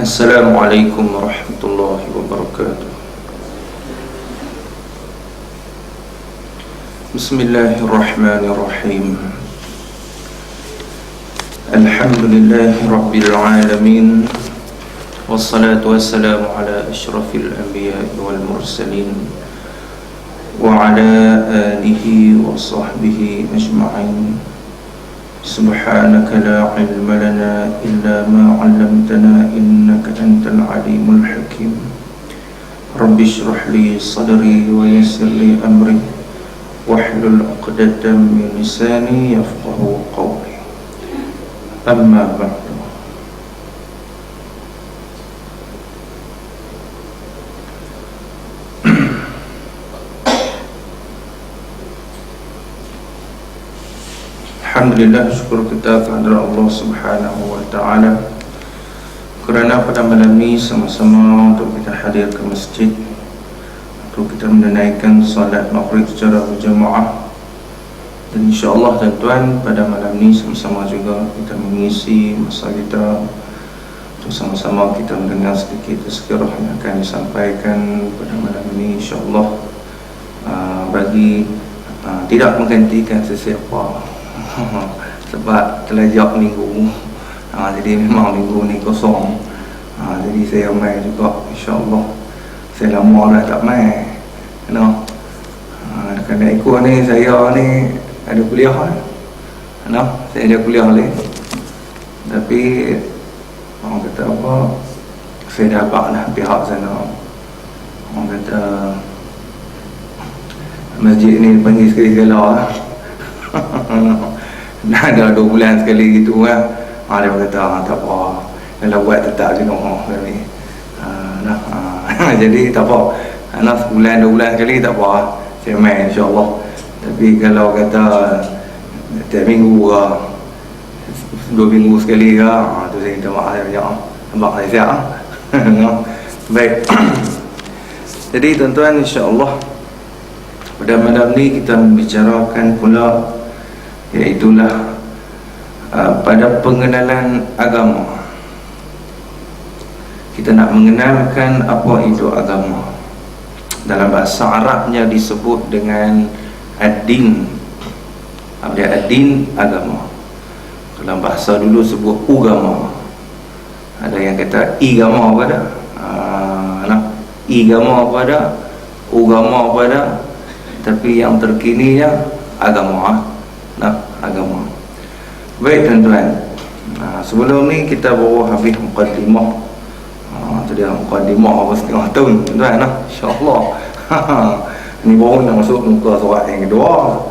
Assalamualaikum warahmatullahi wabarakatuh. Bismillahirrahmanirrahim. Alhamdulillahi rabbil alamin. Wassalatu wassalamu ala asyrafil anbiya'i wal mursalin wa ala alihi wa sahbihi ajma'in. Subhanaka la ilma lana illa ma 'allamtana innaka antal alimul hakim. Rabbi shrah li sadri wa yassir li amri wahlul 'uqdatam min lisani yafqahu qawli. Amma ba'du. Alhamdulillah, syukur kita kehadirat Allah Subhanahu wa taala kerana pada malam ini sama-sama untuk kita hadir ke masjid untuk kita menunaikan solat maghrib secara berjamaah. Dan insya-Allah tuan-tuan, pada malam ini sama-sama juga kita mengisi masa kita untuk sama-sama kita mendengar sedikit tazkirah yang akan disampaikan pada malam ini, insya-Allah, bagi tidak menggantikan sesiapa sebab telajak minggu, jadi memang minggu ni kosong. Jadi saya mai juga, insya-Allah. Saya lama dah tak mai, kerana ikut ni saya ni ada kuliah kan, saya ada kuliah ni. Tapi orang kata apa, saya dapat lah pihak sana, orang kata masjid ni panggil sekali-sekala lah. Dah ada 2 bulan sekali gitu lah. Dia kata tak apa, kalau buat tetap je ni. Jadi tak apa, sebulan 2 bulan sekali tak apa, saya main insya-Allah. Tapi kalau kata tiap minggu ke 2 minggu sekali ke, tu saya minta maaf, saya banyak nampak saya siap. Baik. Jadi tuan-tuan, insya-Allah pada malam ni kita membicarakan pula, iaitulah pada pengenalan agama. Kita nak mengenalkan apa itu agama. Dalam bahasa Arabnya disebut dengan ad-din. Ad-din, agama. Dalam bahasa dulu sebut ugama. Ada yang kata igama pada, igama pada, ugama pada. Tapi yang terkininya agama. Agama. Baik tuan-tuan, sebelum ni kita baru habis muqaddimah. Tadi muqaddimah apa setengah tahun tuan-tuan, insya-Allah. Ni baru nak masuk muka surat yang kedua.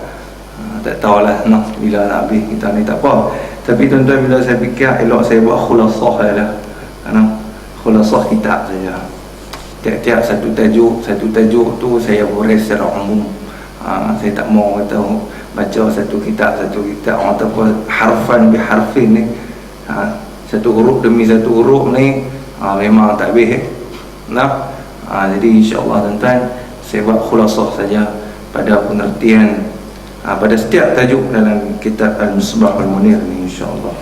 Tak tahulah bila nak habis kita ni, tak apa. Tapi tuan-tuan, bila saya fikir elok saya buat khulasah saja. Khulasah kitab saja. Tiap-tiap satu tajuk tu saya beres secara umum. Saya tak mau kata baca satu kitab orang ataupun harfan biharfin ni, satu huruf demi satu huruf ni, memang tak habis. Jadi insya-Allah tuan-tuan, saya buat khulasah saja pada pengertian pada setiap tajuk dalam kitab Al-Misbahul Munir ni, insya-Allah.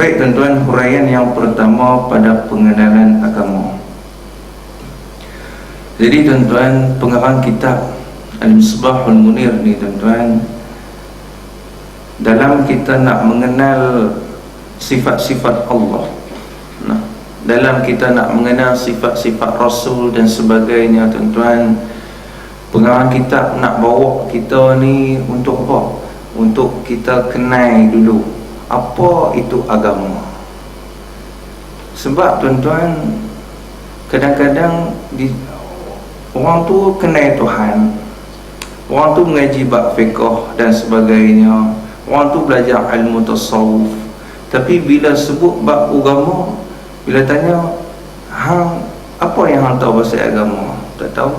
Baik tuan-tuan, huraian yang pertama pada pengenalan agama. Jadi tuan-tuan, pengarang kitab Al-Misbahul Munir ni tuan-tuan, dalam kita nak mengenal sifat-sifat Allah, dalam kita nak mengenal sifat-sifat Rasul dan sebagainya tuan-tuan, pengarang kitab nak bawa kita ni untuk apa? Untuk kita kenal dulu apa itu agama. Sebab tuan-tuan, kadang-kadang orang tu kenal Tuhan, orang tu mengaji bab fiqh dan sebagainya, orang tu belajar ilmu tasawuf, tapi bila sebut bab agama, bila tanya hang apa yang hang tahu pasal agama, tak tahu.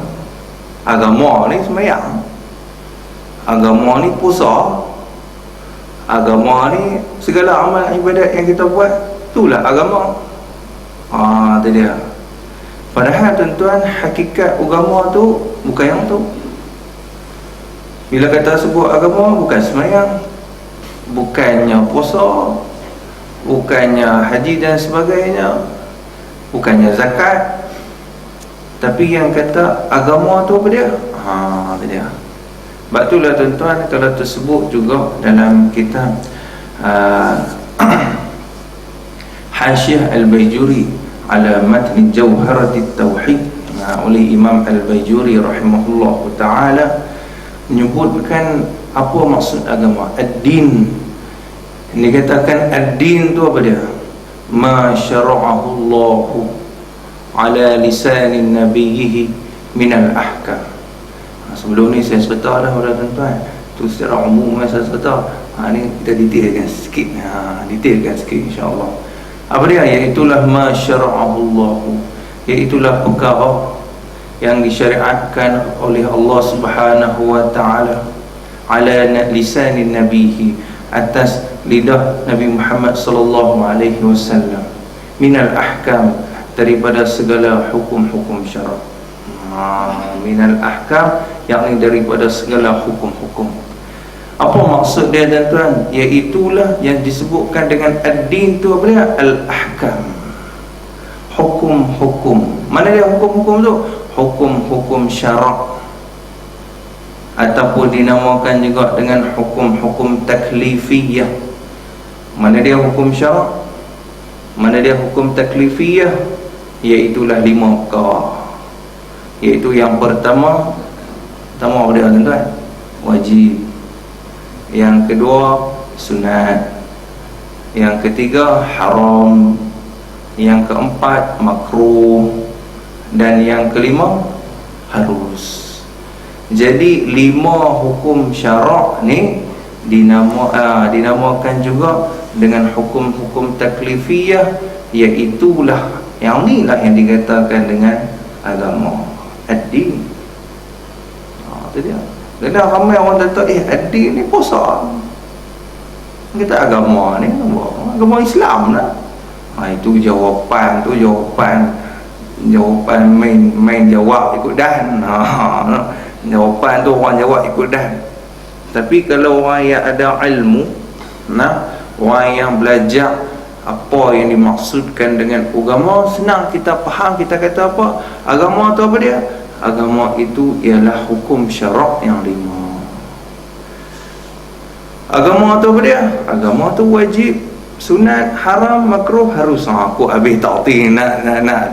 Agama ni sembahyang, agama ni puasa, agama ni segala amal ibadat yang kita buat, itulah agama. Itu dia. Padahal tuan-tuan, hakikat agama tu bukan yang tu. Bila kata sebut agama, bukan sembahyang, bukannya puasa, bukannya haji dan sebagainya, bukannya zakat. Tapi yang kata agama tu apa dia? Itu dia. Sebab itulah tuan-tuan, kalau tersebut juga dalam kitab Hasyiah Al-Baijuri ala Matn Jawharat Tauhid oleh Imam Al-Baijuri rahimahullah ta'ala, menyebutkan apa maksud agama. Ad-din, ini katakan ad-din tu apa dia? Ma syara'ahu Allahu ala lisanin nabiyhi minal ahkam. Sebelum ni saya sebetar dah tuan-tuan, tu secara umum saya sebetar. Ni kita detailkan sikit, detailkan sikit insya-Allah. Apa dia? Iaitulah ma syara'ahu Allahu, iaitulah perkara yang disyariatkan oleh Allah Subhanahu wa taala ala lisanin nabiyhi, atas lidah Nabi Muhammad sallallahu alaihi wasallam, minal ahkam, daripada segala hukum-hukum syarak. Minal ahkam, yakni daripada segala hukum-hukum. Apa maksud dia tuan-tuan? Iaitulah yang disebutkan dengan ad-din tu apa dia? Al-ahkam, hukum-hukum. Mana dia hukum-hukum tu? Hukum-hukum syarak, ataupun dinamakan juga dengan hukum-hukum taklifiyah. Mana dia hukum syarak? Mana dia hukum taklifiyah? Iaitulah 5 perkara. Iaitu yang pertama apa dia tuan-tuan? Wajib. Yang kedua sunat. Yang ketiga haram. Yang keempat makruh. Dan yang kelima harus. Jadi 5 hukum syarak ni dinamakan juga dengan hukum-hukum taklifiyah, iaitulah yang ni lah yang dikatakan dengan agama, ad-din. Itu dia. Kadang ramai orang kata ad-din ni puasa, kita agama ni agama Islam lah. Itu jawapan main jawab ikut dan. Jawapan tu orang jawab ikut dan. Tapi kalau orang yang ada ilmu, orang yang belajar apa yang dimaksudkan dengan agama, senang kita faham. Kita kata apa? Agama tu apa dia? Agama itu ialah hukum syarak yang 5. Agama tu apa dia? Agama tu wajib, sunat, haram, makruh, harus. Aku habis ta'ti nak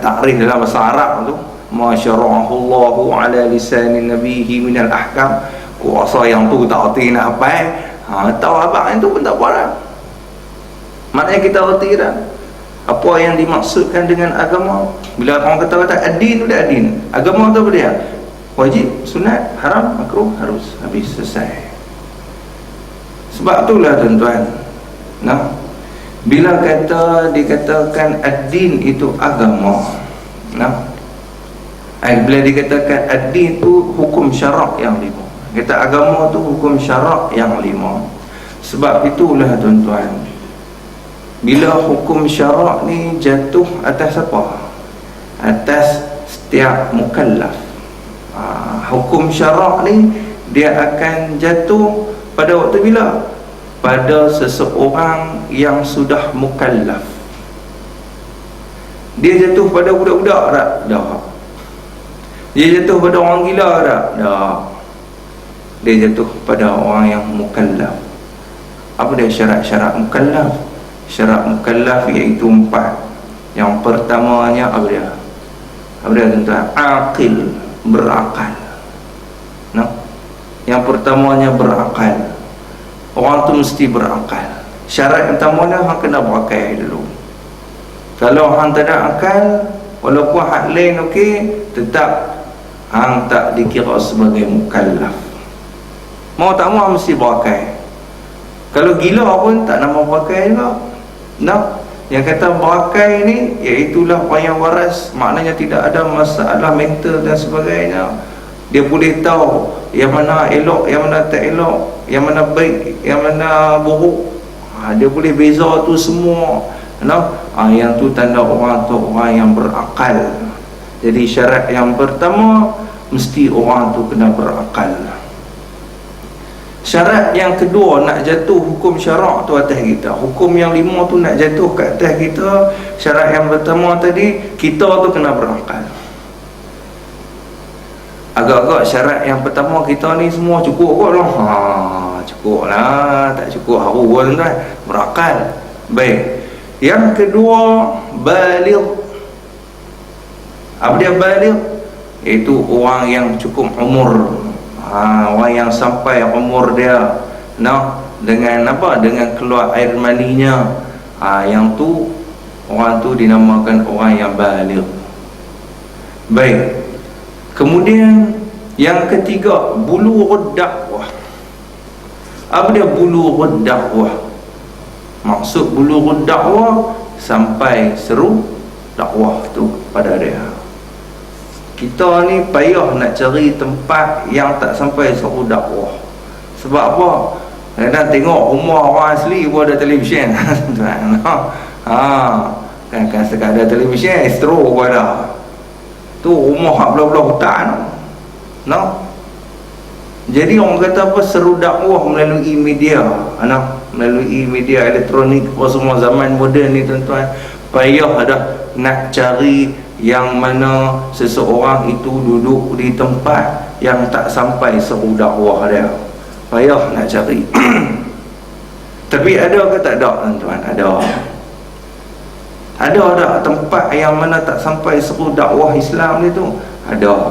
takrif dalam bahasa Arab tu. Ma syara'ahu Allahu ala lisanin nabiyhi minal ahkam. Kuasa yang tu ta'ti nak apa? Tahu abang itu pun tak apa dah. Maknanya kita reti dah apa yang dimaksudkan dengan agama. Bila orang kata ad-din tu dia ad-din. Agama tu apa dia? Wajib, sunat, haram, makruh, harus. Habis, selesai. Sebab itulah tuan-tuan, bila dikatakan ad-din itu agama, bila dikatakan ad-din itu hukum syarak yang 5, kata agama itu hukum syarak yang 5. Sebab itulah tuan-tuan, bila hukum syarak ni jatuh atas apa? Atas setiap mukallaf. Hukum syarak ni dia akan jatuh pada waktu bila? Pada seseorang yang sudah mukallaf. Dia jatuh pada budak-budak tak? Tak. Dia jatuh pada orang gila tak? Tak. Dia jatuh pada orang yang mukallaf. Apa dia syarat-syarat mukallaf? Syarat mukallaf iaitu 4. Yang pertamanya apa dia? Apa dia tuan-tuan? Aqil, berakal. Yang pertamanya berakal. Orang tu mesti berakal. Syarat yang pertamanya hang kena berakal dulu. Kalau hang tak ada akal, walaupun hak lain okey, tetap hang tak dikira sebagai mukallaf. Mau tak mau mesti berakal. Kalau gila pun tak nama berakal juga. Yang kata berakal ni iaitulah orang yang waras, maknanya tidak ada masalah mental dan sebagainya. Dia boleh tahu yang mana elok, yang mana tak elok, yang mana baik, yang mana buruk. Dia boleh beza tu semua. Yang tu tanda orang tu orang yang berakal. Jadi syarat yang pertama, mesti orang tu kena berakal. Syarat yang kedua nak jatuh hukum syarak tu atas kita. Hukum yang 5 tu nak jatuh kat atas kita. Syarat yang pertama tadi, kita tu kena berakal. Agak-agak syarat yang pertama kita ni semua cukup kot lah. Cukup lah. Tak cukup haru pun tuan. Berakal. Baik. Yang kedua, baligh. Apa dia baligh? Iaitu orang yang cukup umur. Orang yang sampai umur dia dengan apa? Dengan keluar air maninya. Yang tu, orang tu dinamakan orang yang baligh. Baik. Kemudian yang ketiga, bulughud dakwah. Apa dia bulughud dakwah? Maksud bulughud dakwah, sampai seru dakwah tu pada dia. Kita ni payah nak cari tempat yang tak sampai seru dakwah. Sebab apa? Kadang tengok rumah orang asli pun ada televisyen. Kan sekadar televisyen, estro pun ada. Tu rumah belah-belah hutan. Jadi orang kata apa, seru dakwah melalui media. Melalui media elektronik, semua zaman moden ni tuan-tuan. Payah dah nak cari yang mana seseorang itu duduk di tempat yang tak sampai seru dakwah dia. Payah nak cari. Tapi ada ke tak ada tuan-tuan? Ada tak tempat yang mana tak sampai seru dakwah Islam ni tu? Ada.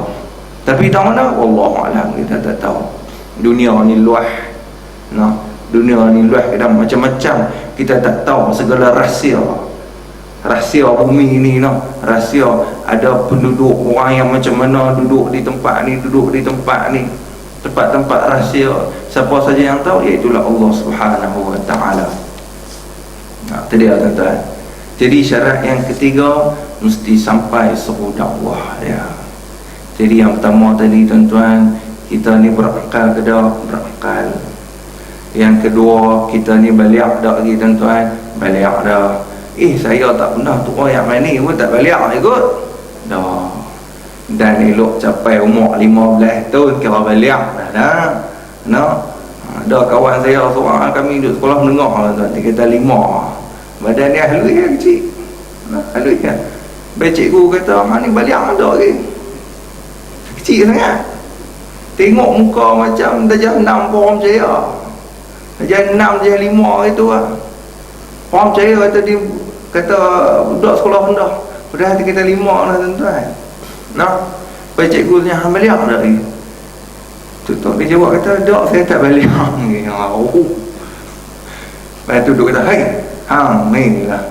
Tapi tak mana? Wallahualam, kita tak tahu. Dunia ni luas. Dunia ni luas, kadang macam-macam. Kita tak tahu segala rahsia. Rahsia bumi ni, rahsia ada penduduk orang yang macam mana duduk di tempat ni, tempat-tempat rahsia. Siapa saja yang tahu, iaitulah Allah Subhanahu wa ta'ala. Itu dia tuan-tuan. Jadi syarat yang ketiga, mesti sampai seru dakwah ya. Jadi yang pertama tadi tuan-tuan, kita ni berakal ke tak? Berakal. Yang kedua, kita ni balik tak lagi tuan-tuan? Balik dah. Saya tak pernah tua yang mana pun tak balik ikut dah. Dan elok capai umur 15 tahun kira balik dah. Ada kawan saya seorang, kami duduk sekolah menengah tuan, kita 5. Badan dia halus ya, kecil. Halus ya. Baik cikgu kata, ni balik ada lagi. Kecil sangat. Tengok muka macam darjah 6 pun orang percaya. Darjah 6, darjah 5 itu lah. Orang percaya kata budak sekolah rendah. Padahal kita 5 lah tuan-tuan. Baik cikgu tanya, balik tak lagi? Tutup dia jawab kata, tak, saya tak balik. Lepas tu duduk kata, ni lah.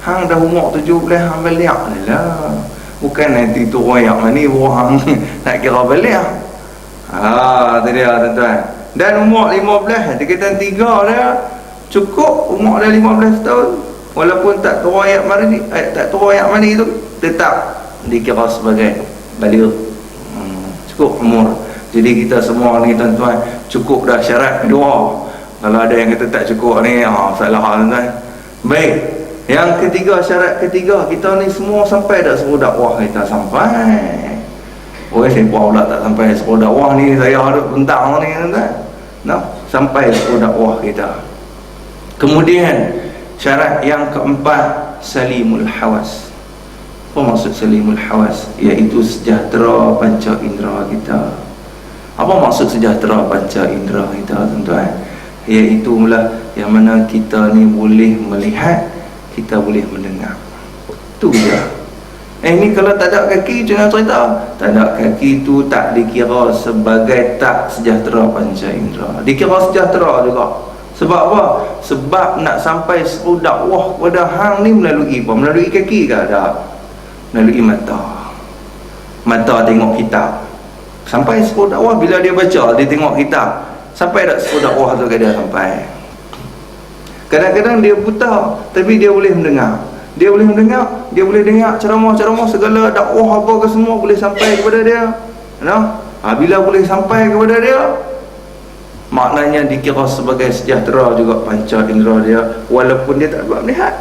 Hang dah umur 17, hang balik lah. Bukan nanti tu royak ni, orang nak kira balik. Tu dia tuan-tuan. Dan umur 15, dia kata 3 dah. Cukup umur dah 15 tahun. Walaupun tak turun ayat mani, tak turun ayat mani tu, tetap dikira sebagai baligh. Cukup umur. Jadi kita semua ni tuan-tuan, cukup dah syarat kedua. Kalau ada yang kata tak cukup ni, salah tuan-tuan. Baik. Yang ketiga, syarat ketiga, kita ni semua sampai dah seru dakwah kita? Sampai. Saya pula tak sampai seru dakwah ni, saya ada bentang ni tuan-tuan. Sampai seru dakwah kita. Kemudian syarat yang keempat, salimul hawas. Apa maksud salimul hawas? Iaitu sejahtera panca indera kita. Apa maksud sejahtera panca indera kita tuan-tuan? Iaitu mula yang mana kita ni boleh melihat, kita boleh mendengar. Tu je. Ni kalau tak ada kaki, jangan cerita. Tak ada kaki tu tak dikira sebagai tak sejahtera panca indera. Dikira sejahtera juga. Sebab apa? Sebab nak sampai seru dakwah kepada hang ni melalui apa? Melalui kaki ke? Ada. Melalui mata. Mata tengok kitab. Sampai seru dakwah bila dia baca, dia tengok kitab. Sampai tak seru dakwah tu ke dia sampai. Kadang-kadang dia buta, tapi dia boleh mendengar. Dia boleh mendengar, dia boleh dengar ceramah-ceramah, segala dakwah apa ke semua boleh sampai kepada dia. Bila boleh sampai kepada dia, maknanya dikira sebagai sejahtera juga panca indera dia, walaupun dia tak dapat melihat.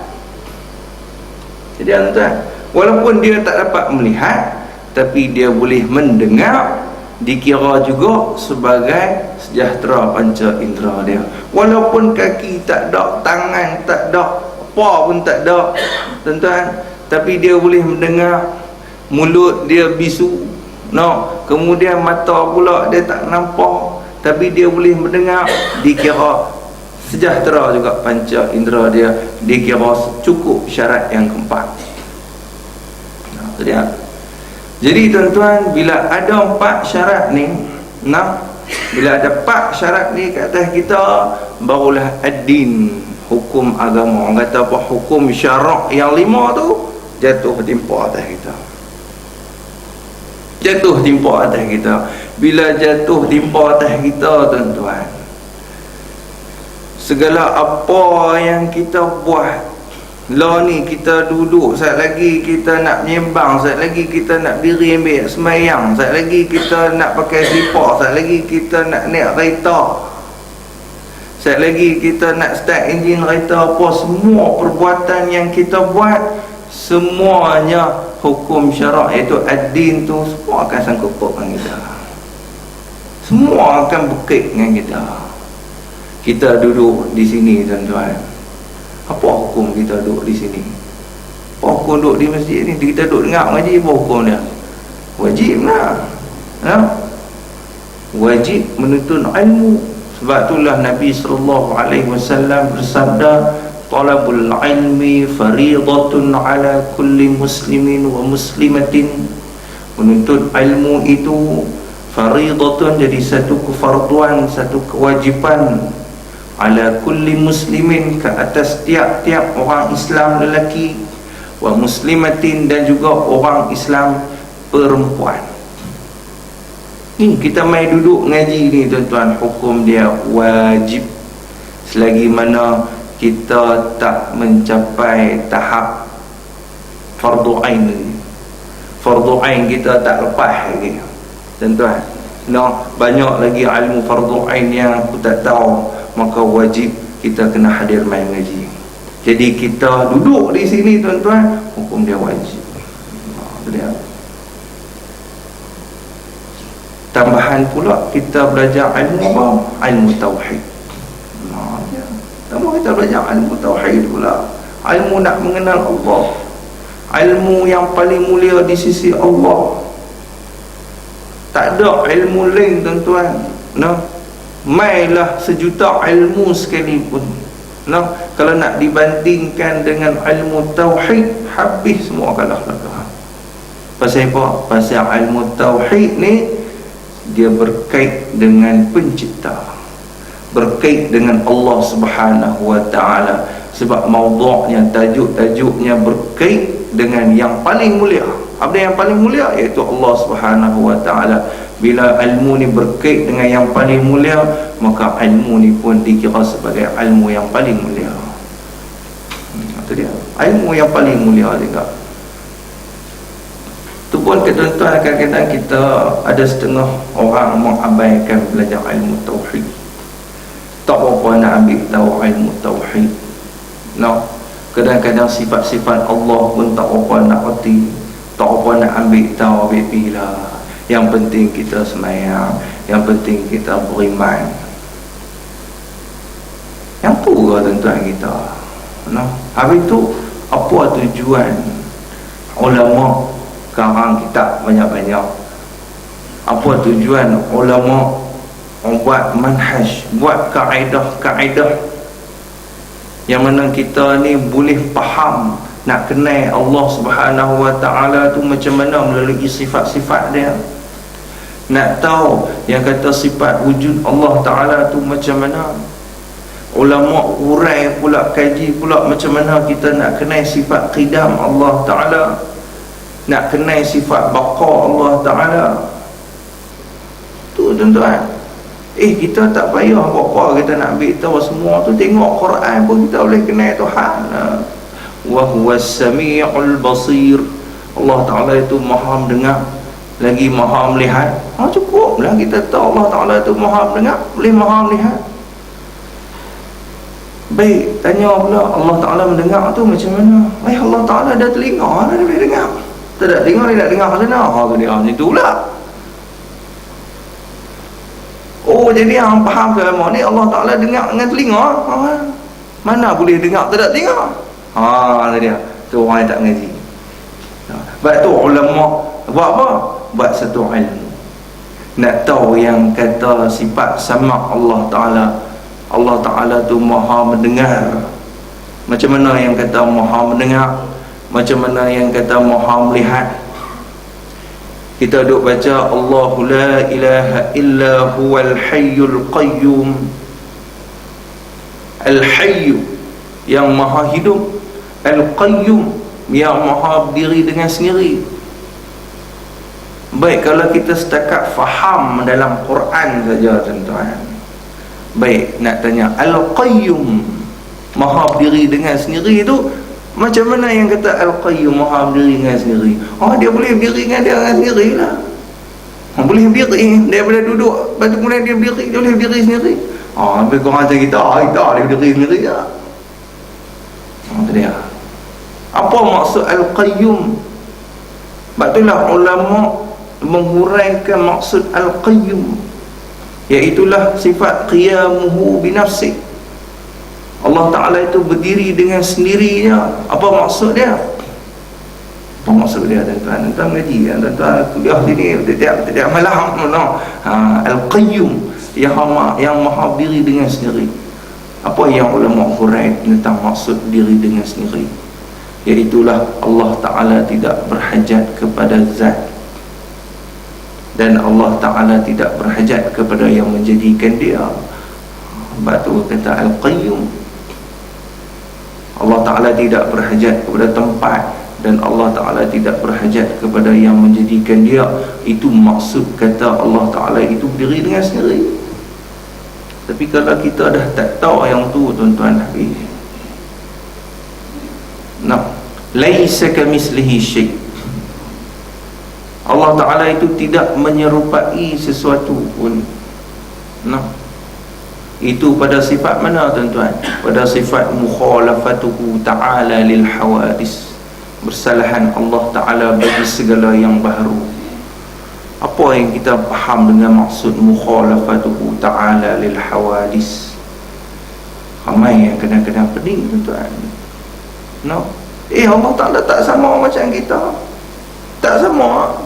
Jadi tuan-tuan, walaupun dia tak dapat melihat, tapi dia boleh mendengar, dikira juga sebagai sejahtera panca indera dia. Walaupun kaki tak ada, tangan tak ada, apa pun tak ada, tuan-tuan, tapi dia boleh mendengar, mulut dia bisu, no, kemudian mata pula dia tak nampak, tapi dia boleh mendengar, dikira sejahtera juga panca indera dia, dikira cukup syarat yang keempat. Nah, itu dia. Jadi tuan-tuan, bila ada 4 syarat ni, nah, bila ada 4 syarat ni kat atas kita, barulah ad-din, hukum agama. Orang kata apa? Hukum syarak yang 5 tu jatuh timpa atas kita. Jatuh timpa atas kita. Bila jatuh timpa atas kita, tuan-tuan, segala apa yang kita buat, lah ni kita duduk, saat lagi kita nak menyembang, saat lagi kita nak diri ambil semayang, saat lagi kita nak pakai slipper, saat lagi kita nak naik kereta, saat lagi kita nak start enjin kereta, apa semua perbuatan yang kita buat, semuanya hukum syarak, iaitu ad-din tu, semua akan sangkut paut dengan kita, semua akan berkait dengan kita. Kita duduk di sini, tuan-tuan, apa hukum kita duduk di sini? Apa hukum duduk di masjid ni? Kita duduk dengar ngaji, apa hukum dia? Wajib lah, ya? Wajib menuntut ilmu. Sebab itulah Nabi SAW bersabda, talabul ilmi faridatun ala kulli muslimin wa muslimatin. Menuntut ilmu itu faridatun, jadi satu kefarduan, satu kewajipan, ala kulli muslimin, ke atas tiap-tiap orang Islam lelaki, wa muslimatin, dan juga orang Islam perempuan. Ni kita mai duduk ngaji ni, tuan-tuan, hukum dia wajib. Selagi mana kita tak mencapai tahap fardu ain ni, fardu ain kita tak lepas lagi, tuan-tuan. No, banyak lagi ilmu fardu ain yang aku tak tahu, maka wajib kita kena hadir main ngaji. Jadi kita duduk di sini, tuan-tuan, hukum dia wajib. Itu dia. Tambahan pula kita belajar ilmu apa? Ilmu tauhid. Tambah kita belajar ilmu tauhid pula. Ilmu nak mengenal Allah. Ilmu yang paling mulia di sisi Allah. Tak ada ilmu lain, tuan-tuan. No. Mailah sejuta ilmu sekalipun, nah, kalau nak dibandingkan dengan ilmu tauhid, habis semua kalah lagak. Pasal apa? Pasal ilmu tauhid ni dia berkait dengan pencipta, berkait dengan Allah Subhanahu wa taala. Sebab maudhu'nya, tajuk-tajuknya berkait dengan yang paling mulia. Apa yang paling mulia? Iaitu Allah Subhanahu wa taala. Bila ilmu ni berkait dengan yang paling mulia, maka ilmu ni pun dikira sebagai ilmu yang paling mulia. Itu dia, ilmu yang paling mulia juga. Itu pun, tuan-tuan, kadang-kadang kita ada setengah orang mengabaikan belajar ilmu tauhid. Tak apa nak ambil tahu ilmu tauhid. No, kadang-kadang sifat-sifat Allah pun tak apa nak reti, tak apa nak ambil tahu, ambil bila. Yang penting kita semayang, yang penting kita beriman. Yang tu lah, tuan-tuan, kita. No? Habis tu, apa tujuan ulama karang kitab banyak-banyak? Apa tujuan ulama buat manhaj, buat kaedah-kaedah yang mana kita ni boleh faham, nak kenal Allah Subhanahu wa taala tu macam mana melalui sifat-sifat dia. Nak tahu yang kata sifat wujud Allah Ta'ala tu macam mana. Ulama urai pula, kaji pula macam mana kita nak kenal sifat qidam Allah Ta'ala, nak kenal sifat baqa Allah Ta'ala. Tu, tuan-tuan, kita tak payah apa-apa kita nak ambil tahu semua tu. Tengok Quran pun kita boleh kenal Tuhan. Wa huwas sami'ul basir. Allah Ta'ala itu maha mendengar lagi maha melihat. Cukuplah kita tahu Allah Ta'ala itu maha mendengar, boleh maha melihat. Baik, tanya pula Allah Ta'ala mendengar tu macam mana? Allah Ta'ala ada telinga, dia boleh dengar. Tak ada telinga, dia nak dengar macam mana? Tu dia, macam tu pula. Oh, jadi hang faham agama ni Allah Ta'ala dengar dengan telinga. Mana boleh dengar tak ada telinga? Itu dia. Tu orang yang tak mengaji. Sebab tu ulama buat apa? Buat satu ilmu. Nak tahu yang kata sifat sama Allah Ta'ala. Allah Ta'ala tu maha mendengar. Macam mana yang kata maha mendengar? Macam mana yang kata maha melihat? Kita duk baca Allahu la ilaha illa huwal hayyul qayyum. Al-hayyu yang maha hidup, Al-qayyum yang maha berdiri dengan sendiri. Baik, kalau kita setakat faham dalam Quran saja tuan-tuan. Baik, nak tanya Al-qayyum maha berdiri dengan sendiri tu, macam mana yang kata Al-qayyum maha berdiri dengan sendiri? Dia boleh berdiri dengan dia dengan sendiri lah. Boleh berdiri daripada duduk, lepas tu kemudian dia berdiri, dia boleh berdiri sendiri. Lebih kurang macam kita boleh berdiri sendiri lah. Itu dia. Apa maksud Al-qayyum? Sebab itulah ulama menghuraikan maksud Al-qayyum, iaitulah sifat qiyamuhu binafsih. Allah Ta'ala itu berdiri dengan sendirinya. Apa maksud dia? Apa maksud dia tuan-tuan? Tuan-tuan mengaji, tuan-tuan kuliah sini tidak malam. Al-qayyum yang maha berdiri dengan sendiri. Apa yang ulama hurai tentang maksud diri dengan sendiri? Iaitulah Allah Ta'ala tidak berhajat kepada zat, dan Allah Ta'ala tidak berhajat kepada yang menjadikan dia. Sebab tu kata Al-qayyum. Allah Ta'ala tidak berhajat kepada tempat, dan Allah Ta'ala tidak berhajat kepada yang menjadikan dia. Itu maksud kata Allah Ta'ala itu berdiri dengan sendiri. Tapi kalau kita dah tak tahu yang tu tuan-tuan, laisa kamislihi syai'. Allah Ta'ala itu tidak menyerupai sesuatu pun. Itu pada sifat mana tuan-tuan? Pada sifat mukhalafatuhu ta'ala lil hawadis, bersalahan Allah Ta'ala bagi segala yang baru. Apa yang kita faham dengan maksud mukhalafatuhu ta'ala lil hawadis? Ramai yang kadang-kadang pening tuan-tuan. Allah Ta'ala tak sama macam kita. Tak sama.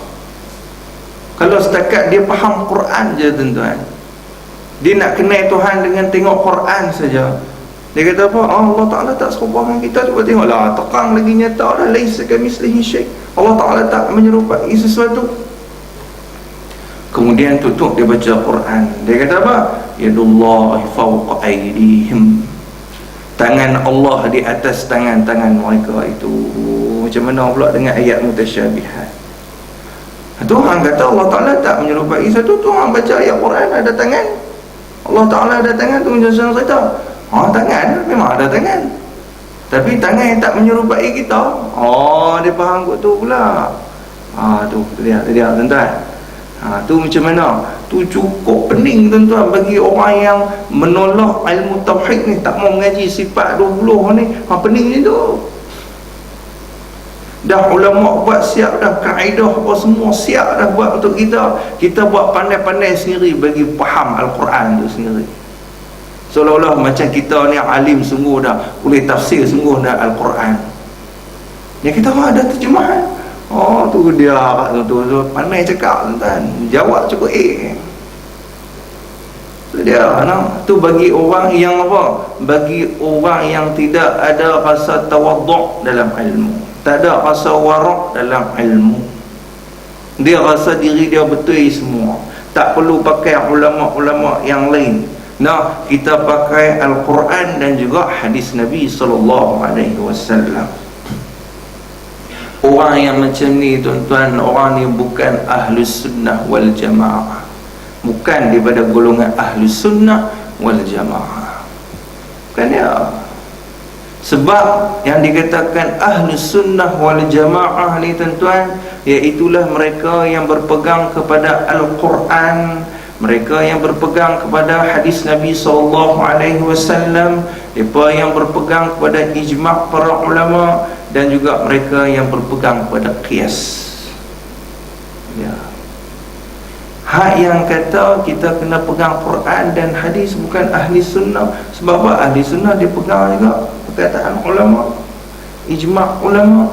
Kalau setakat dia faham Quran je tuan-tuan, dia nak kenal Tuhan dengan tengok Quran saja, dia kata apa? Allah Ta'ala tak serupa dengan kita. Cuba tengoklah, terang lagi nyata dah, laisa kamislihi syai'. Allah Ta'ala tak menyerupai sesuatu. Kemudian tutup dia baca Quran, dia kata apa? Yadullahi fawqa aydihim. Tangan Allah di atas tangan-tangan mereka itu. Macam mana pula dengan ayat mutasyabihat? Tuhan kata Allah Ta'ala tak menyerupai satu. Tuhan baca ayat Quran ada tangan, Allah Ta'ala ada tangan tu macam sana cerita. Tangan memang ada tangan, tapi tangan yang tak menyerupai kita. Dia faham kot tu pula. Tu dia tuan-tuan. Tu macam mana? Tu cukup pening tuan-tuan bagi orang yang menolak ilmu tauhid ni, tak mau mengaji sifat 20 ni. Pening je tu. Dah ulama buat siap dah, kaedah apa semua siap dah buat untuk kita. Kita buat pandai-pandai sendiri bagi faham Al-Quran tu sendiri. Seolah-olah macam kita ni alim sungguh dah, boleh tafsir sungguh dah Al-Quran. Yang kita ada terjemahan. Tu dia tu pandai cakap tuan, jawab cukup tu dia. Tu bagi orang yang apa? Bagi orang yang tidak ada rasa tawaduk dalam ilmu, tak ada rasa warak dalam ilmu. Dia rasa diri dia betul semua, tak perlu pakai ulama-ulama yang lain. Kita pakai Al-Quran dan juga hadis Nabi SAW. Orang yang macam ni tuan-tuan, orang ni bukan Ahlus Sunnah wal Jamaah, bukan daripada golongan Ahlus Sunnah wal Jamaah. Bukan dia. Sebab yang dikatakan Ahlus Sunnah wal Jamaah ni tuan-tuan, iaitulah mereka yang berpegang kepada Al-Quran, mereka yang berpegang kepada hadis Nabi SAW, mereka yang berpegang kepada ijma' para ulama, dan juga mereka yang berpegang kepada qiyas. Hak yang kata kita kena pegang Quran dan hadis bukan ahli sunnah. Sebab apa? Ahli sunnah dia pegang juga perkataan ulama, ijma' ulama.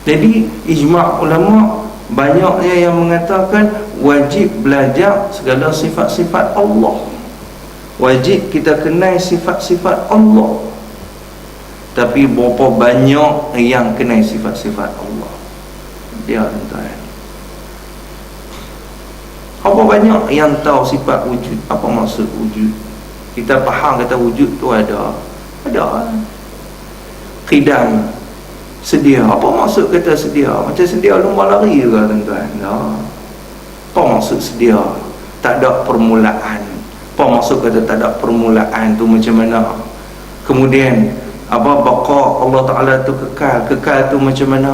Jadi ijma' ulama banyaknya yang mengatakan wajib belajar segala sifat-sifat Allah, wajib kita kenal sifat-sifat Allah. Tapi berapa banyak yang kenal sifat-sifat Allah? Dia tuan-tuan, apa banyak yang tahu sifat wujud? Apa maksud wujud? Kita faham kata wujud tu ada qidam, sedia. Apa maksud kata sedia? Macam sedia lumba lari ke tuan-tuan? Apa maksud sedia? Tak ada permulaan. Apa maksud kata tak ada permulaan tu macam mana? Kemudian apa baqa Allah Ta'ala tu kekal. Kekal tu macam mana?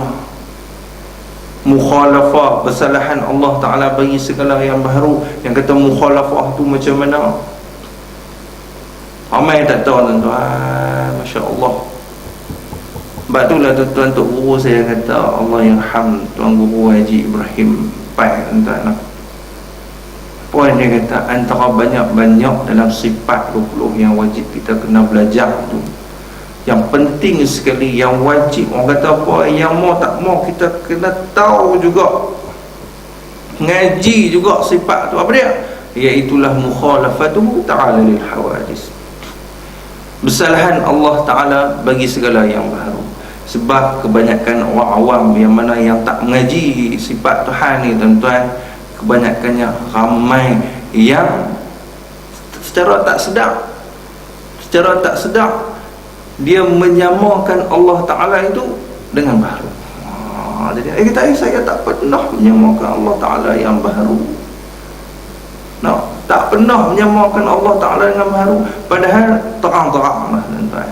Mukhalafah, kesalahan Allah Ta'ala bagi segala yang baru. Yang kata mukhalafah tu macam mana? Ramai tak tahu tuan-tuan. Masya Allah. Sebab itulah tuan-tuan Tok Guru saya kata Allah yang ham Tuan Guru Haji Ibrahim Pai tuan-tuan. Poin dia kata antara banyak-banyak dalam sifat 20 yang wajib kita kena belajar tu, yang penting sekali, yang wajib, orang kata apa, yang mau tak mau kita kena tahu juga, ngaji juga sifat tu. Apa dia? Iaitulah mukhalafatu ta'ala lil hawadis, bersalahan Allah Ta'ala bagi segala yang baru. Sebab kebanyakan orang awam yang mana yang tak mengaji sifat Tuhan ni tuan-tuan, kebanyakannya ramai yang secara tak sedar dia menyamakan Allah Ta'ala itu dengan baru. Jadi kita saya tak pernah menyamakan Allah Ta'ala yang baru. Tak pernah menyamakan Allah Ta'ala dengan baru. Padahal terang-terang lah tuan-tuan.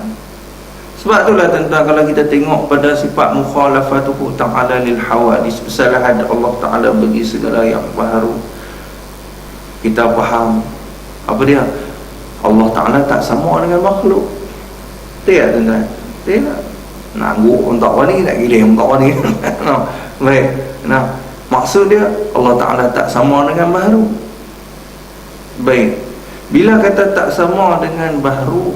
Sebab itulah tuan-tuan, kalau kita tengok pada sifat mukhalafatuhu ta'ala lil hawadis, kesalahan Allah Ta'ala bagi segala yang baru, kita faham apa dia? Allah Ta'ala tak sama dengan makhluk. Tidak tuan-tuan? Tidak. Nanggu untuk ni nak gila untuk ni. Baik. Maksud dia Allah Ta'ala tak sama dengan baru. Baik. Bila kata tak sama dengan baru,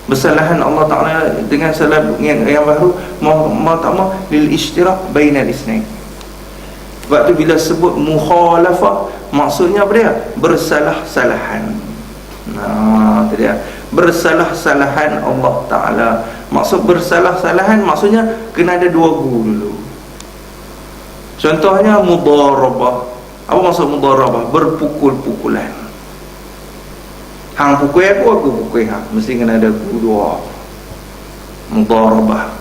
bersalahan Allah Ta'ala dengan salah yang baru, mau tak mau lil ishtirak bainal isnain. Sebab tu bila sebut mukhalafah, maksudnya apa dia? Bersalah-salahan. Itu dia. Bersalah-salahan Allah Ta'ala. Maksud bersalah-salahan, maksudnya kena ada dua dulu. Contohnya mudarabah. Apa maksud mudarabah? Berpukul-pukulan. Hang pukul aku pukul hang. Mesti kena ada dua. Mudarabah.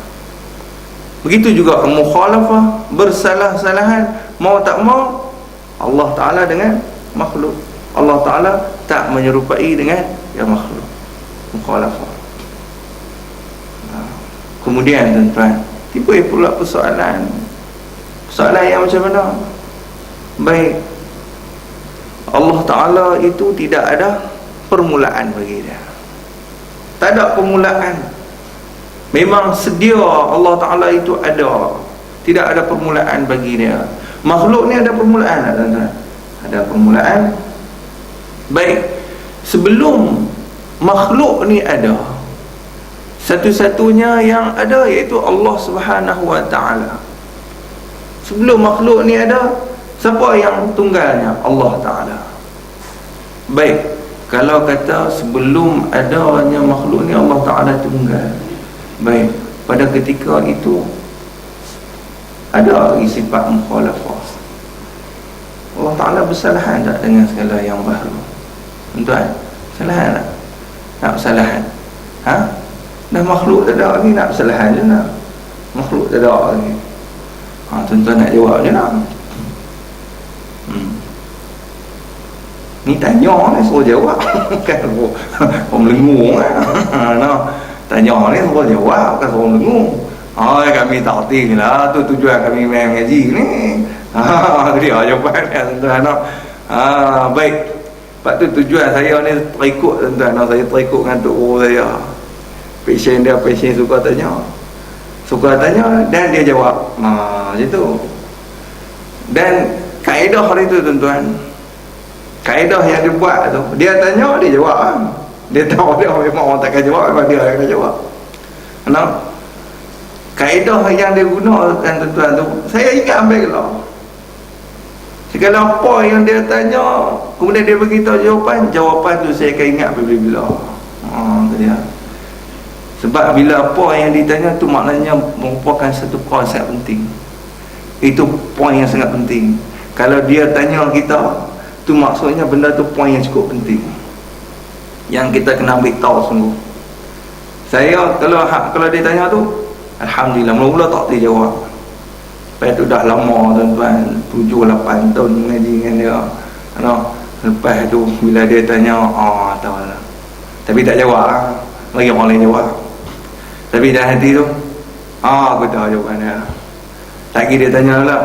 Begitu juga mukhalafah, bersalah-salahan. Mau tak mau Allah Ta'ala dengan makhluk. Allah Ta'ala tak menyerupai dengan yang makhluk. Mukhalafah. Kemudian tuan-tuan, tiba pula persoalan yang macam mana? Baik, Allah Ta'ala itu tidak ada permulaan bagi dia. Tak ada permulaan. Memang sedia Allah Ta'ala itu ada, tidak ada permulaan bagi dia. Makhluk ni ada permulaan tak tuan-tuan? Ada permulaan. Baik, sebelum makhluk ni ada, satu-satunya yang ada iaitu Allah Subhanahu Wa Ta'ala. Sebelum makhluk ni ada, siapa yang tunggalnya? Allah Ta'ala. Baik, kalau kata sebelum adanya makhluk ni Allah Ta'ala tunggal, baik, pada ketika itu ada sifat mukhalafah. Allah Ta'ala bersalahan tak dengan segala yang baru? Tuan-tuan, salahan tak? Nak bersalahan? Dah makhluk tak ada lagi, nak bersalahan je nak? Makhluk tak ada lagi. Tuan-tuan nak jawab je nak? Ni tanya ni suruh jawab. Kan orang melengung tanya ni suruh jawab, kan suruh melengung. Kami tak erti lah, tu tujuan kami main ngaji ni. Dia jawapan tuan-tuan. Baik, sebab tu tujuan saya ni terikut tuan-tuan. Saya terikut dengan Tok Guru saya. Pasien suka tanya dan dia jawab. Macam tu. Dan Kaedah hari tu tuan-tuan, kaedah yang dia buat tu, dia tanya dia jawab lah. Dia tahu dia memang orang takkan jawab, memang dia akan jawab. Kenapa? Kaedah yang dia gunakan tuan-tuan tu, saya ingat ambil lah. Segala apa yang dia tanya, kemudian dia beritahu jawapan tu saya akan ingat bila-bila. Tu dia. Sebab bila apa yang ditanya tu maknanya merupakan satu poin sangat penting. Itu poin yang sangat penting. Kalau dia tanya kita, tu maksudnya benda tu poin yang cukup penting, yang kita kena ambil tahu sungguh. Saya kalau dia tanya tu, alhamdulillah, mula-mula tak boleh jawab. Lepas tu dah lama tuan-tuan, 7-8 tahun mengaji dengan dia. Lepas tu bila dia tanya, tahu lah. Tapi tak jawab lah. Lagi orang lain jawab. Tapi dalam hati tu, aku tahu jawapan dia. Lagi dia tanya lah,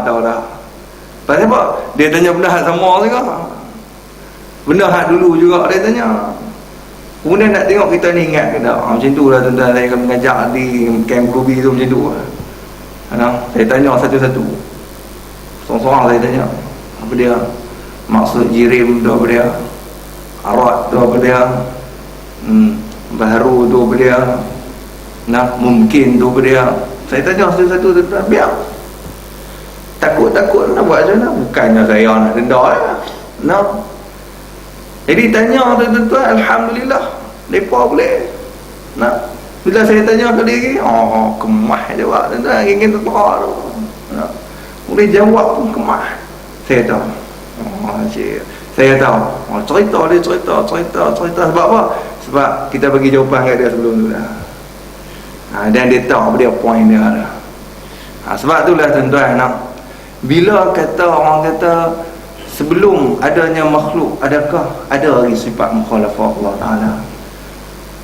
tahu dah. Pasal apa? Dia tanya benda hak sama juga. Benda hak dulu juga dia tanya. Kemudian nak tengok kita ni ingat ke tak? Macam tu lah tuan-tuan, saya akan mengajar di Camp Ruby tu macam tu lah. Saya tanya satu-satu, seorang-seorang saya tanya, apa dia maksud jirim tu, apa dia arat tu, apa dia baharu tu, apa dia mungkin tu, apa dia. Saya tanya satu-satu tuan-tuan, biar takut-takut nak buat macam mana. Bukannya saya nak rendah lah. Jadi tanya tuan-tuan, alhamdulillah mereka boleh. Bila saya tanya ke dia, kemah jawab tuan-tuan, ingin tertera tu. Boleh jawab pun kemah. Saya tahu. Saya tahu. Cerita sebab apa? Sebab kita bagi jawapan kat dia sebelum tu dah. Dan dia tahu apa dia poin dia dah. Sebab itulah tuan-tuan, bila kata orang kata sebelum adanya makhluk, adakah ada lagi sifat mukhalafah Allah Ta'ala?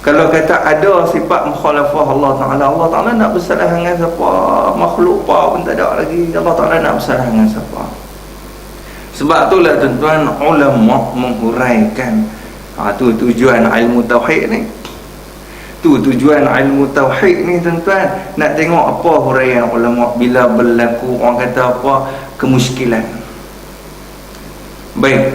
Kalau kata ada sifat mukhalafah Allah Ta'ala, Allah Ta'ala nak bersalah dengan siapa? Makhluk apa pun tak ada lagi. Allah Ta'ala nak bersalah dengan siapa? Sebab itulah tuan-tuan, ulama menghuraikan. Tu tujuan ilmu tauhid ni. Tujuan ilmu tauhid ni tuan-tuan, nak tengok apa huraian ulama bila berlaku orang kata apa kemuskilan. Baik,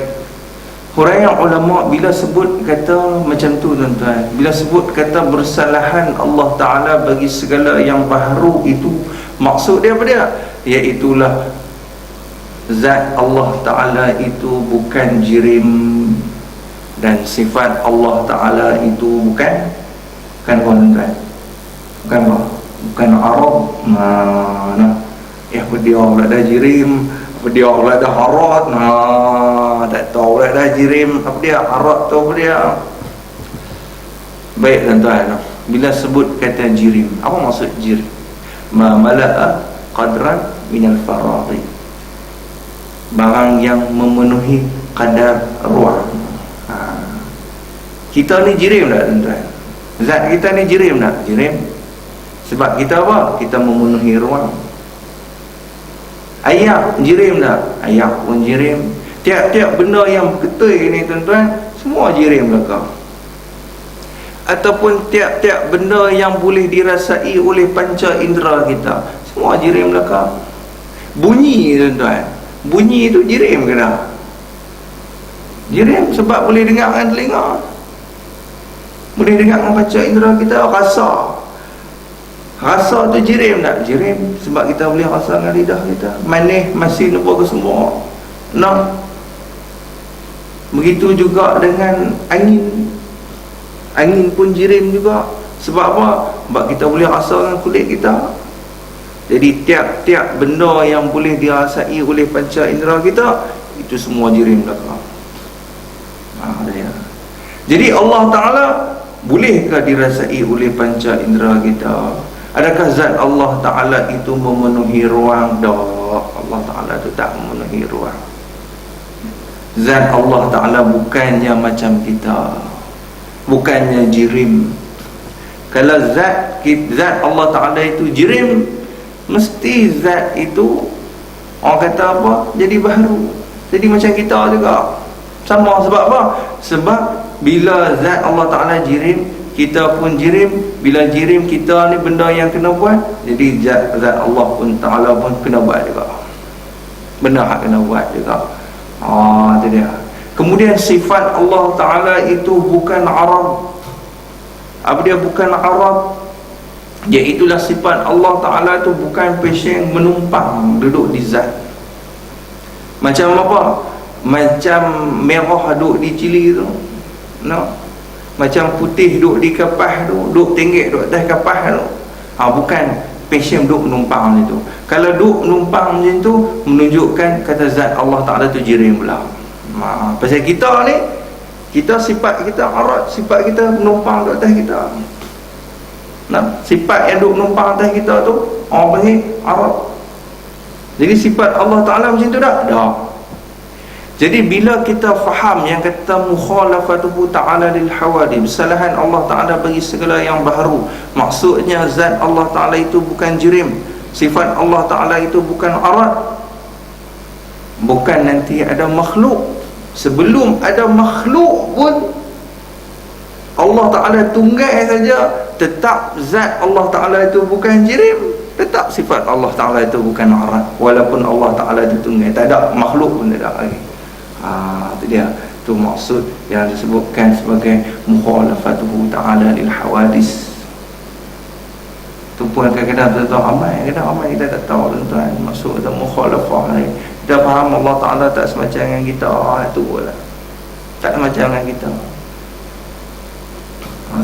huraian ulama bila sebut kata macam tu tuan-tuan, bila sebut kata bersalahan Allah Ta'ala bagi segala yang baharu, itu maksud dia apa dia? Iaitulah zat Allah Ta'ala itu bukan jirim, dan sifat Allah Ta'ala itu bukan tuan-tuan, bukan Arab. Apa dia pula dah jirim, apa dia pula dah harat, tak tahu pula dah jirim, apa dia harat tu, apa dia. Baik tuan-tuan, bila sebut kata jirim, apa maksud jirim? Ma mala'a qadran minal faraghi, barang yang memenuhi kadar ruang. Kita ni jirim tak tuan-tuan? Zat kita ni jirim tak? Jirim. Sebab kita apa? Kita memenuhi ruang. Ayak jirim tak? Ayak pun jirim. Tiap-tiap benda yang ketui ni tuan-tuan, semua jirim belaka. Ataupun tiap-tiap benda yang boleh dirasai oleh panca indera kita, semua jirim belaka. Bunyi tuan-tuan, bunyi tu jirim ke tak? Jirim sebab boleh dengar dengan telinga, boleh dengar dengan panca indera kita. Rasa tu jirim tak? Jirim sebab kita boleh rasa dengan lidah kita, manis, masin, apa ke semua. Begitu juga dengan angin pun jirim juga. Sebab apa? Sebab kita boleh rasa dengan kulit kita. Jadi tiap-tiap benda yang boleh dirasai oleh panca indera kita, itu semua jirim belaka. Jadi Allah Ta'ala bolehkah dirasai oleh panca indera kita? Adakah zat Allah Ta'ala itu memenuhi ruang? Tak, Allah Ta'ala itu tak memenuhi ruang. Zat Allah Ta'ala bukannya macam kita, bukannya jirim. Kalau zat Allah Ta'ala itu jirim, mesti zat itu orang kata apa? Jadi baharu, jadi macam kita juga. Sama. Sebab apa? Sebab bila zat Allah Ta'ala jirim, kita pun jirim. Bila jirim kita ni benda yang kena buat, jadi zat Allah pun Ta'ala pun kena buat juga. benda hak kena buat juga. Itu dia. Kemudian sifat Allah Ta'ala itu bukan Arab. Apa dia bukan Arab? Iaitulah sifat Allah Ta'ala itu bukan passion menumpang duduk di zat. Macam apa? Macam merah duduk di cili tu, no? Macam putih duduk di kapas tu, duduk tenggek duduk atas kapas tu. Bukan passion duduk menumpang macam tu. Kalau duduk menumpang macam tu, menunjukkan kata zat Allah Ta'ala tu jirim pula. Pasal kita ni, kita sifat kita Arab, sifat kita menumpang duduk atas kita. Sifat yang duduk menumpang atas kita tu orang panggil Arab. Jadi sifat Allah Ta'ala macam tu tak? Tak. Jadi bila kita faham yang kata mukhalafatuhu ta'ala lil hawadith, kesalahan Allah Ta'ala bagi segala yang baharu, maksudnya zat Allah Ta'ala itu bukan jirim, sifat Allah Ta'ala itu bukan Arab, bukan nanti ada makhluk. Sebelum ada makhluk pun Allah Ta'ala tunggal saja, tetap zat Allah Ta'ala itu bukan jirim, tetap sifat Allah Ta'ala itu bukan Arab, walaupun Allah Ta'ala itu tunggal, tak ada makhluk pun tak ada lagi. Itu dia, itu maksud yang disebutkan sebagai mukhalafatuhu ta'ala lil hawadis. Itu pun kadang-kadang kita tahu ramai, kadang ramai kita tak tahu tuan-tuan maksud kata mukhalafah ni. Kita faham Allah Ta'ala tak semacam dengan kita, itu pula tak semacam dengan kita.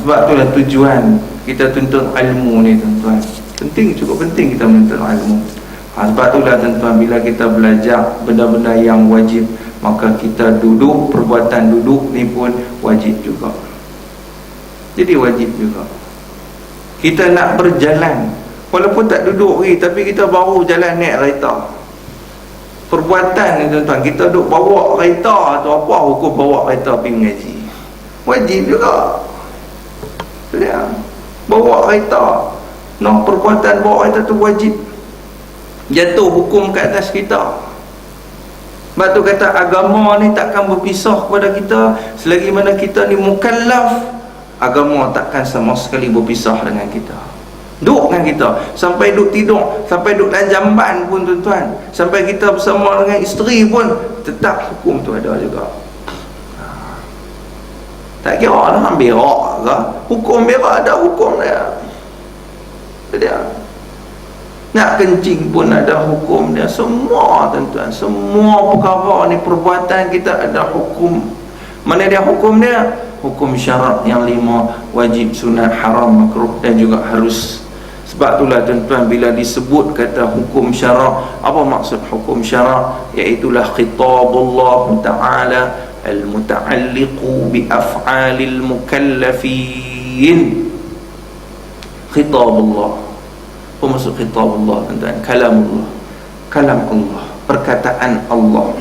Sebab itulah tujuan kita tuntut ilmu ni tuan-tuan. Penting, cukup penting kita menuntut ilmu. Sebab itulah tuan-tuan, bila kita belajar benda-benda yang wajib, maka kita duduk, perbuatan duduk ni pun wajib juga. Jadi wajib juga. Kita nak berjalan, walaupun tak duduk lagi, tapi kita baru jalan naik kereta. Perbuatan ni tuan-tuan, kita duduk bawa kereta tu, apa hukum bawa kereta pergi mengaji? Wajib juga. Itu dia. Bawa kereta, perbuatan bawa kereta tu wajib. Jatuh hukum ke atas kita. Sebab tu kata agama ni takkan berpisah kepada kita selagi mana kita ni mukallaf. Agama takkan sama sekali berpisah dengan kita. Duduk dengan kita, sampai duduk tidur, sampai duduk dalam jamban pun tuan-tuan, sampai kita bersama dengan isteri pun, tetap hukum tu ada juga. Tak kira lah berak ke, hukum berak ada hukum dia. Dia nak kencing pun ada hukum dia. Semua tuan-tuan, semua perkara ni, perbuatan kita ada hukum. Mana dia hukum dia? Hukum syarat yang 5, wajib, sunat, haram, makruh dan juga harus. Sebab itulah tuan-tuan, bila disebut kata hukum syarak, apa maksud hukum syarak? Iaitulah khitabullah Ta'ala al-muta'alliqu bi af'alil mukallafin. Khitabullah, apa maksud khitabullah tuan-tuan? Kalamullah, kalam Allah, perkataan Allah.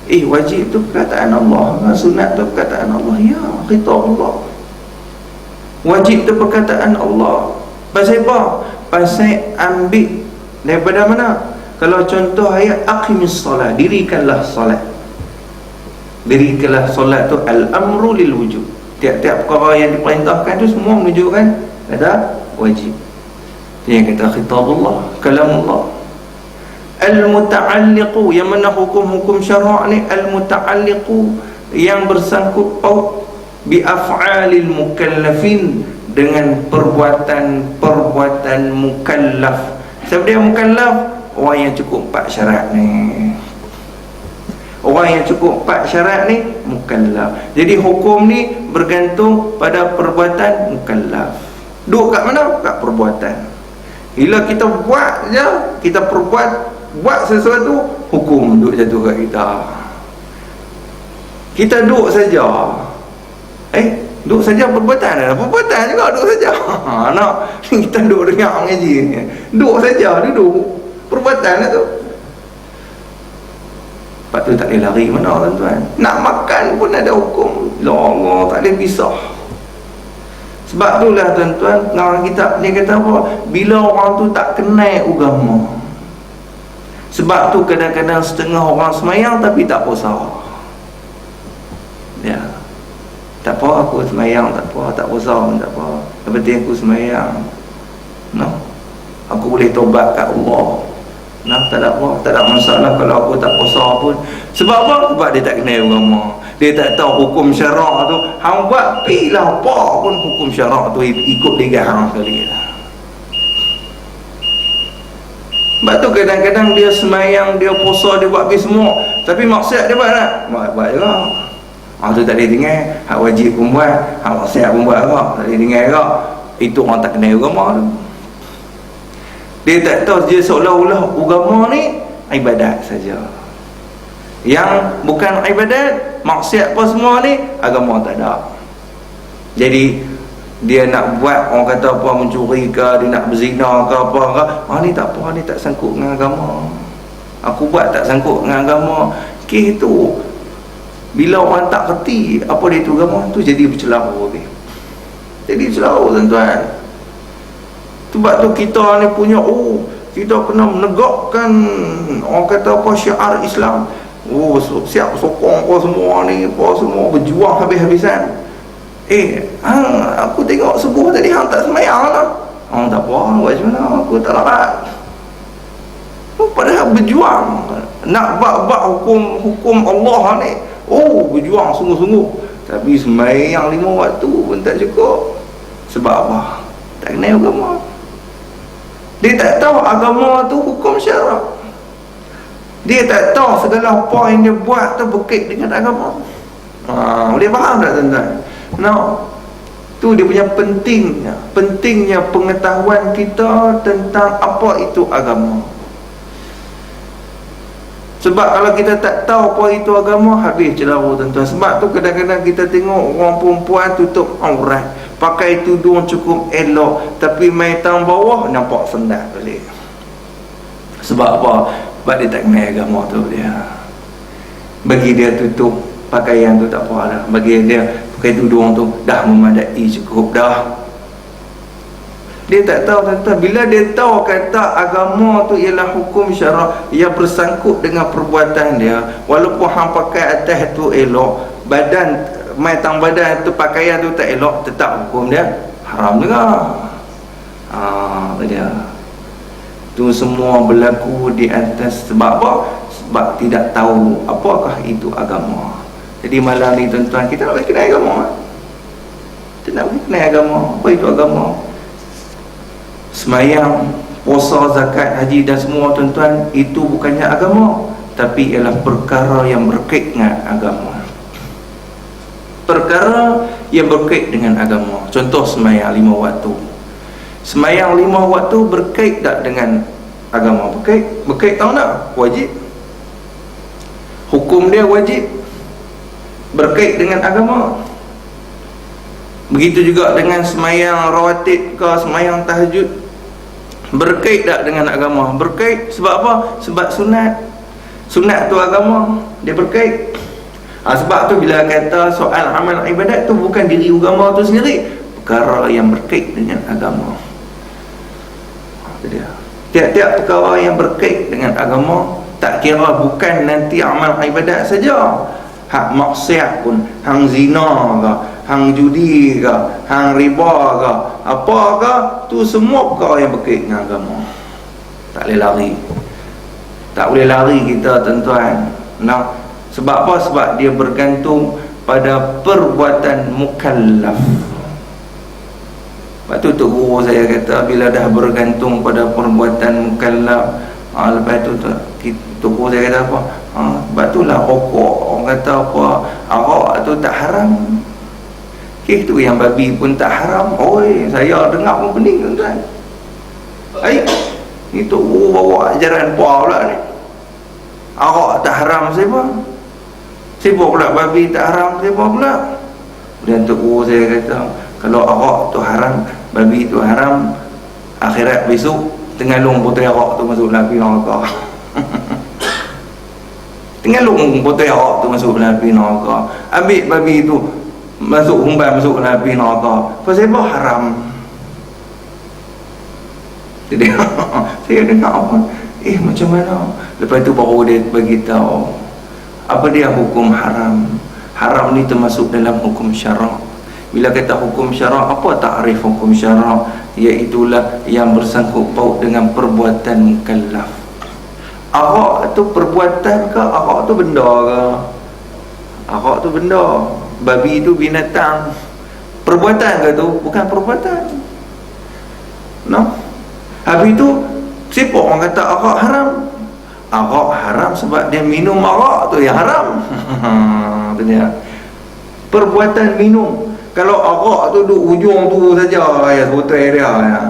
Wajib tu perkataan Allah, sunat tu perkataan Allah. Ya, khitabullah, wajib tu perkataan Allah. Pasal apa? Pasal ambil daripada mana? Kalau contoh ayat aqimis solat, dirikanlah solat. Dirikanlah solat tu al-amru lil wujub. Tiap-tiap perkara yang diperintahkan tu semua menunjukkan ada wajib. Dia kata khitabullah, kalamullah. Al-muta'alliqu, yang mana hukum-hukum syarak ni al-muta'alliqu, yang bersangkut paut bi af'alil mukallafin, dengan perbuatan-perbuatan mukallaf. Siapa dia mukallaf? Orang yang cukup 4 syarat ni. Orang yang cukup 4 syarat ni mukallaf. Jadi hukum ni bergantung pada perbuatan mukallaf. Duduk kat mana? Kat perbuatan. Bila kita buat je, kita buat sesuatu, hukum duduk jatuh kat kita. Kita duduk saja, duduk saja perbuatan juga duduk saja. Nak kita duduk dengar mengaji ni, duduk saja, duduk perbuatan tu. Lepas tu tak boleh lari mana tuan-tuan. Nak makan pun ada hukum. Allah tak boleh pisah. Sebab itulah tuan-tuan, orang kita dia kata apa? Bila orang tu tak kenal agama. Sebab tu kadang-kadang setengah orang semayang tapi tak puasa. Ya, tak apa aku semayang, tak apa, tak puasa pun tak apa. Yang penting aku semayang. Aku boleh tobat kat Allah. Nah, tak ada apa, tak ada masalah kalau aku tak puasa pun. Sebab apa? Sebab dia tak kenal agama. Dia tak tahu hukum syarak tu. Hang buat pilah apa pun hukum syarak tu ikut dia hang sekali lah. Sebab tu kadang-kadang dia semayang, dia puasa, dia buat habis semua, tapi maksiat dia buat tak? Buat juga. Tu tak boleh dengar. Hak wajib pun buat, hak maksiat pun buat juga. Tak boleh dengar juga. Itu orang tak kenal agama tu. Dia tak tahu dia seolah-olah agama ni ibadat saja. Yang bukan ibadat, maksiat apa semua ni, agama tak ada. Jadi dia nak buat, orang kata apa, mencuri ke, dia nak berzina ke apa ke, ni tak apa, ni tak sangkut dengan agama. Aku buat tak sangkut dengan agama. Kes tu bila orang tak kerti apa dia tu agama, tu jadi bercelahu okay? Jadi bercelahu tuan-tuan. Sebab tu kita ni punya, kita kena menegakkan, orang kata apa, syiar Islam. Siap sokong apa semua ni, apa semua, berjuang habis-habisan. Aku tengok subuh tadi hang tak semayang lah. Tak apa, buat macam mana, aku tak larat. Padahal berjuang nak bab hukum Allah ni, berjuang sungguh-sungguh. Tapi semayang 5 waktu pun tak cukup. Sebab apa? Tak kenal agama. Dia tak tahu agama tu hukum syarak. Dia tak tahu segala apa yang dia buat tu berkait dengan agama. Boleh faham tak tuan-tuan? Tu dia punya pentingnya pengetahuan kita tentang apa itu agama. Sebab kalau kita tak tahu apa itu agama, habis celaru tuan-tuan. Sebab tu kadang-kadang kita tengok orang perempuan tutup aurat, pakai tudung cukup elok, tapi mai tang bawah nampak sendat balik. Sebab apa? Sebab dia tak kenal agama tu dia. Bagi dia tutup pakaian tu tak apa dah. Bagi dia pakai tudung tu dah memadai, cukup dah. Dia tak tahu tuan-tuan. Bila dia tahu kata agama tu ialah hukum syarak yang bersangkut dengan perbuatan dia, walaupun hang pakai atas tu elok, badan mai tang badan tu pakaian tu tak elok, tetap hukum dia haram juga. Dia tu semua berlaku di atas sebab apa? Sebab tidak tahu apakah itu agama. Jadi malam ni tuan-tuan, kita nak kenal agama. Kita nak kenal agama. Apa itu agama? Semayang, puasa, zakat, haji dan semua tuan-tuan, itu bukannya agama, tapi ialah perkara yang berkait dengan agama. Perkara yang berkait dengan agama. Contoh semayang 5 waktu. Semayang 5 waktu berkait tak dengan agama? Berkait tahu tak? Wajib. Hukum dia wajib. Berkait dengan agama. Begitu juga dengan semayang rawatib ke, semayang tahajud. Berkait tak dengan agama? Berkait. Sebab apa? Sebab sunat. Sunat tu agama, dia berkait. Sebab tu bila kata soal amal ibadat tu bukan diri agama tu sendiri, perkara yang berkait dengan agama. Tiap-tiap perkara yang berkait dengan agama, tak kira bukan nanti amal ibadat saja, hak maksiat pun, hang zina ke, hang judi ke, hang riba ke, apa ke, tu semua perkara yang berkait dengan agama. Tak boleh lari. Tak boleh lari kita tuan-tuan. Sebab apa? Sebab dia bergantung pada perbuatan mukallaf. Lepas tu Tok Guru saya kata, bila dah bergantung pada perbuatan mukallaf, lepas tu Tok Guru saya kata apa? Sebab tu lah rokok, orang kata apa, arak tu tak haram. Kes tu yang babi pun tak haram. Saya dengar pun pening tuan-tuan. Ni Tok Guru bawa ajaran apa pula ni? Arak tak haram siapa? Siapa pula babi tak haram siapa pula? Dan Tok Guru saya kata, kalau arak tu haram, babi tu haram, akhirat besok tengalung botol arak tu masuk api neraka. Tengalung botol arak tu masuk api neraka. Ambil babi tu masuk humban, masuk api neraka. Pasal apa? Haram. Jadi saya dengar apa? Macam mana? Lepas tu baru dia bagi tahu apa dia hukum haram. Haram ni termasuk dalam hukum syarak. Bila kata hukum syarak, apa takrif hukum syarak? Iaitulah yang bersangkut paut dengan perbuatan mukallaf. Arak tu perbuatan ke, arak tu benda ke? Arak tu benda, babi tu binatang. Perbuatan ke tu? Bukan perbuatan. No. Habis tu siapa orang kata arak haram? Arak haram sebab dia minum arak tu yang haram. Tu dia. Perbuatan minum. Kalau arak tu duduk ujung tu saja ya botol dia ya.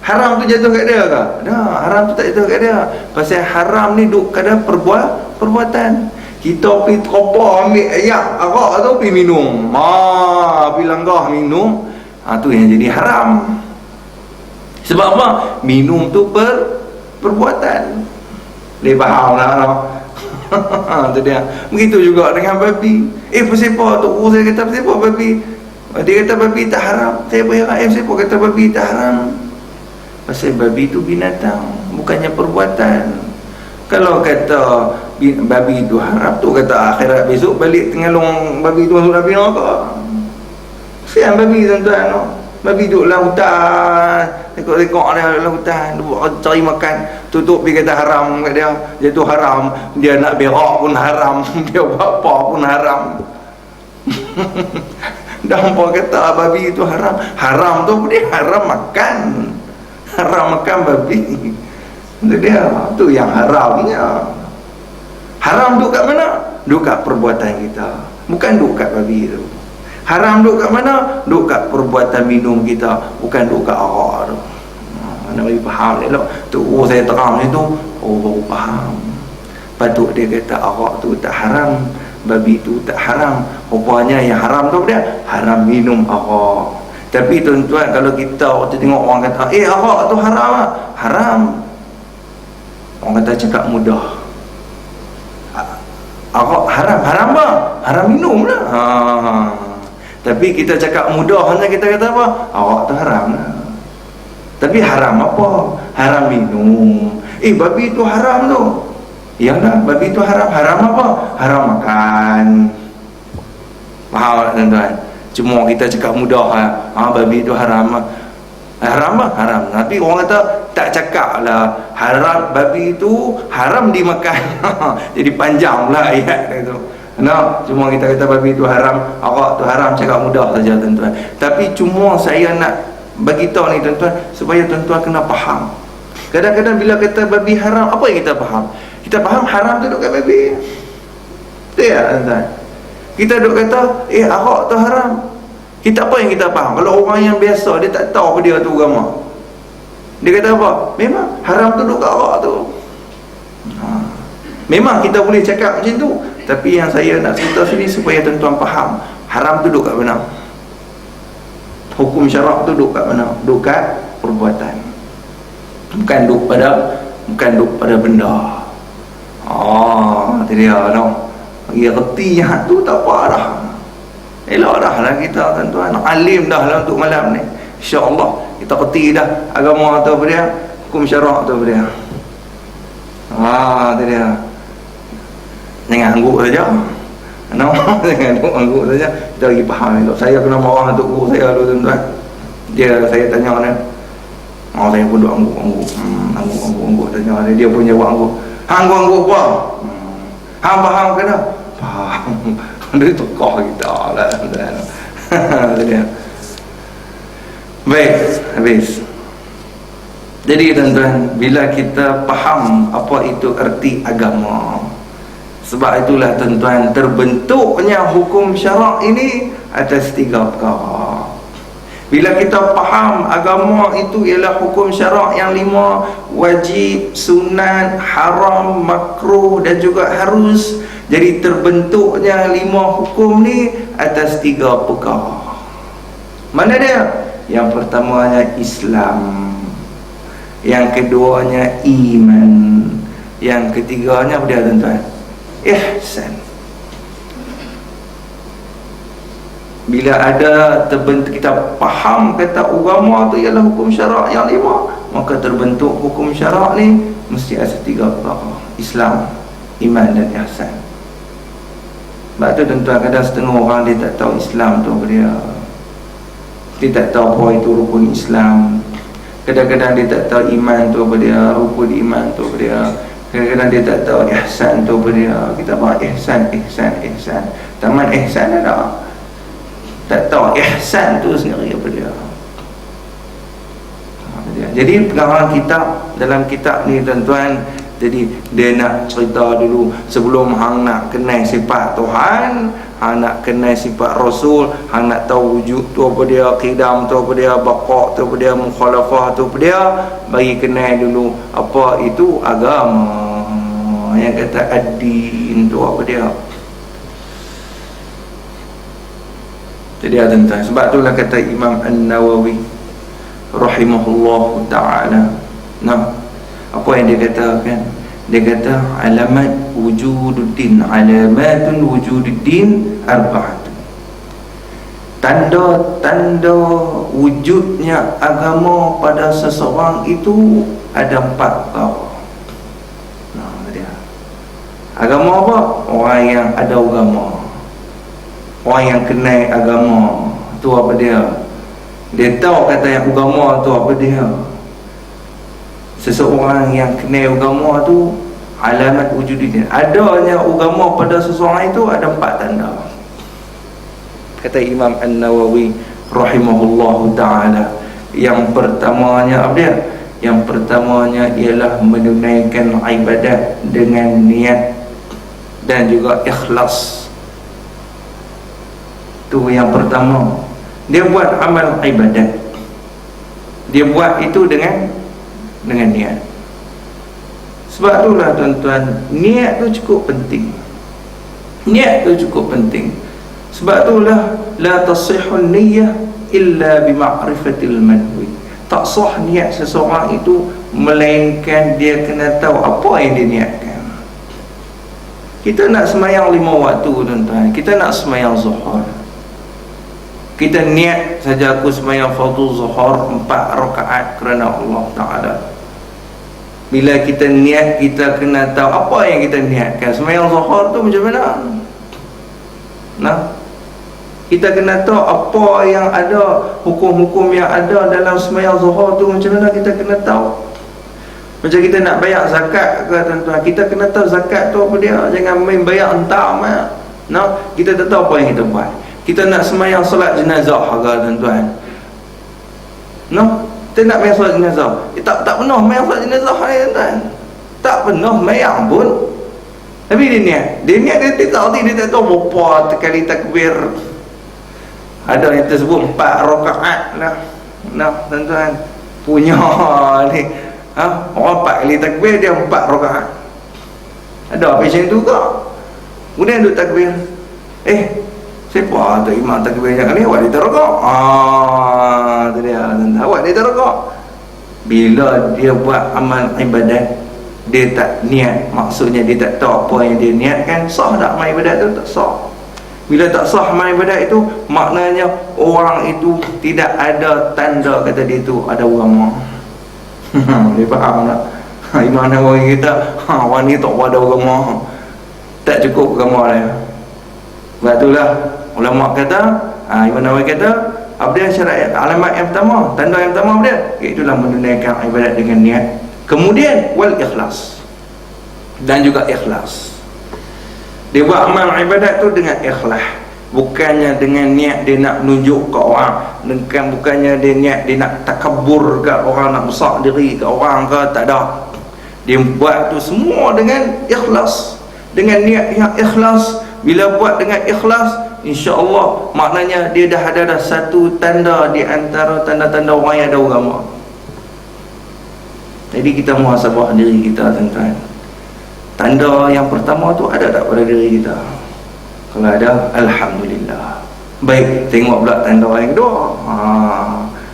Haram tu jatuh kat dia ke? Dah, haram tu tak jatuh kat dia. Pasal haram ni duk kadang perbuatan. Kita pergi teropah ambil ayak arak tu pergi minum. Pergi langgah minum. Tu yang jadi haram. Sebab apa? Minum tu perbuatan. Dia faham lah. Tu dia. Begitu juga dengan babi. Pasal tu saya kata pasal apa babi? Dia kata babi tak haram. Saya berheran, pasal apa kata babi tak haram? Pasal babi tu binatang, bukannya perbuatan. Kalau kata babi tu haram, tu kata akhirat besok balik tengalung babi tu masuk Nabi neraka. Sian babi tuan-tuan. Babi duduk lautan, rekod-rekod dia lautan, duduk cari makan, tutup pergi kata haram kat dia. Dia tu haram, dia nak berak pun haram, dia buat apa pun haram. Dah hampa kata babi itu haram. Haram tu dia haram makan. Haram makan babi. Itu dia, tu yang haramnya. Haram duk kat mana? Duk kat perbuatan kita, bukan duk kat babi tu. Haram duk kat mana? Duk kat perbuatan minum kita, bukan duk kat arak tu. Mana bagi faham elok. Tu saya terang itu, baru faham. Patut dia kata arak tu tak haram, babi tu tak haram. Rupanya yang haram tu dia haram minum arak. Tapi tuan-tuan, kalau kita waktu tengok orang kata arak tu haram lah. Haram. Orang kata cakap mudah. Arak haram. Haram apa? Haram minum lah. Tapi kita cakap mudah, hanya kita kata apa? Arak tu haram lah. Tapi haram apa? Haram minum. Babi tu haram tu. Yalah, babi tu haram. Haram apa? Haram makan. Faham tak tuan-tuan? Cuma kita cakap mudah babi tu haram. Haram apa? Haram. Tapi orang kata tak cakap lah haram, babi tu haram dimakan. Jadi panjang pula ayat itu. Cuma kita kata babi tu haram, arak tu haram, cakap mudah saja tuan-tuan. Tapi cuma saya nak bagi tahu ni tuan-tuan, supaya tuan-tuan kena faham. Kadang-kadang bila kata babi haram, apa yang kita faham? Kita faham haram tu duduk kat babi. Betul tak tuan-tuan? Kita duduk kata arak tu haram. Kita apa yang kita faham? Kalau orang yang biasa, dia tak tahu apa dia tu agama, dia kata apa? Memang haram tu duduk kat arak tu. Memang kita boleh cakap macam tu. Tapi yang saya nak cerita sini supaya tuan-tuan faham, haram tu duduk kat mana? Hukum syarak tu duduk kat mana? Duduk kat perbuatan. Bukan duduk pada benda. Itu dia no. Bagi reti yang tu tak apa dah. Elok dah lah kita tuan-tuan. Alim dah lah untuk malam ni. InsyaAllah kita reti dah agama tu apa dia, hukum syarak tu apa dia. Itu dia. Jangan angguk saja. Jangan angguk saja. Kita lagi faham elok. Saya kena marah untuk guru saya dulu tuan-tuan. Saya tanya dia. Saya pun duk angguk. Angguk tanya dia pun jawab angguk. Angguk apa? Hang faham ke tak? Faham. Dia tukar kita lah. Baik, habis. Jadi tuan-tuan, bila kita faham apa itu erti agama, sebab itulah tuan-tuan terbentuknya hukum syarak ini atas 3 perkara. Bila kita faham agama itu ialah hukum syarak yang 5, wajib, sunat, haram, makruh dan juga harus. Jadi terbentuknya 5 hukum ni atas 3 perkara. Mana dia? Yang pertamanya Islam, yang keduanya iman, yang ketiganya apa dia tuan-tuan? Ihsan. Bila ada terbentuk, kita faham kata agama tu ialah hukum syarak yang 5, maka terbentuk hukum syarak ni mesti ada 3 perkara: Islam, iman dan ihsan. Sebab tu tuan-tuan, kadang setengah orang dia tak tahu Islam tu apa dia. Dia tak tahu apa itu rukun Islam. Kadang-kadang dia tak tahu iman tu apa dia, rukun iman tu apa dia. Kadang-kadang dia tak tahu ihsan tu apa dia. Kita bawa ihsan. Taman ihsan ada. Tak tahu ihsan tu sendiri apa dia. Jadi pengarang kitab, dalam kitab ni tuan-tuan, jadi dia nak cerita dulu sebelum hang nak kenal sifat Tuhan, hang nak kenal sifat Rasul, hang nak tahu wujud tu apa dia, qidam tu apa dia, baqa tu apa dia, mukhalafah tu apa dia, bagi kenal dulu apa itu agama. Yang kata ad-din tu apa dia. Jadi tuan-tuan, sebab itulah kata Imam An-Nawawi rahimahullah ta'ala, nah, apa yang dia katakan? Dia kata alamat wujududdin, alamatun wujududdin arba'atun. Tanda-tanda wujudnya agama pada seseorang itu ada 4 perkara. Nah, dia. Agama apa? Orang yang ada agama, orang yang kenal agama tu apa dia? Dia tahu kata yang agama tu apa dia. Seseorang yang kenal agama tu, alamat wujududdin, adanya agama pada seseorang itu ada 4 tanda. Kata Imam An-Nawawi rahimahullahu ta'ala, yang pertamanya apa dia? Yang pertamanya ialah menunaikan ibadat dengan niat dan juga ikhlas. Tu yang pertama. Dia buat amal ibadat, dia buat itu dengan niat. Sebab itulah tuan-tuan, niat tu cukup penting. Niat tu cukup penting. Sebab itulah la tasihun niyyah illa bima'rifatil manwi. Tak sah niat seseorang itu melainkan dia kena tahu apa yang dia niatkan. Kita nak sembahyang 5 waktu tuan-tuan, kita nak sembahyang zuhur, kita niat saja aku sembahyang fardu zuhur 4 rakaat kerana Allah Ta'ala. Bila kita niat, kita kena tahu apa yang kita niatkan. Sembahyang zuhur tu macam mana? Nah, kita kena tahu apa yang ada, hukum-hukum yang ada dalam sembahyang zuhur tu macam mana kita kena tahu. Macam kita nak bayar zakat ke tuan-tuan, kita kena tahu zakat tu apa dia. Jangan main bayar entah mana. Nah, kita tak tahu apa yang kita buat. Kita nak sembahyang solat jenazah ke tuan-tuan. No, kita nak sembahyang solat jenazah. Tak pernah sembahyang solat jenazah ni tuan. Tak pernah sembahyang pun. Tapi dia niat dia tak tahu berapa kali takbir. Ada yang tersebut 4 rakaat lah. Nah, tuan-tuan, punya ni orang 4 kali takbir, dia 4 rakaat. Ada apa macam tu ke? Kemudian duk takbir. Siapa tu imam takbir yang kali? Awak dia terokok. Tu dia. Awak dia terokok. Bila dia buat amal ibadat, dia tak niat, maksudnya dia tak tahu apa yang dia niatkan, sah tak amal ibadat tu? Tak sah. Bila tak sah amal ibadat itu, maknanya orang itu tidak ada tanda kata dia itu ada agama. Dia faham tak? Imam Nawawi kita, orang ni tak ada agama, tak cukup agama dia. Sebab itulah ulama kata, Imam Nawawi kata, apa dia syarat alamat yang pertama, tanda yang pertama apa dia? Iaitulah menunaikan ibadat dengan niat. Kemudian wal ikhlas, dan juga ikhlas. Dia buat amal ibadat tu dengan ikhlas, bukannya dengan niat dia nak menunjuk ke orang, bukannya dia niat dia nak takabur ke orang, nak besar diri ke orang ke, tak ada. Dia buat tu semua dengan ikhlas, dengan niat yang ikhlas. Bila buat dengan ikhlas, insya-Allah maknanya dia dah ada satu tanda di antara tanda-tanda orang yang ada agama. Jadi kita muhasabah diri kita tuan-tuan. Tanda yang pertama tu ada tak pada diri kita? Kalau ada, alhamdulillah. Baik, tengok pula tanda yang kedua.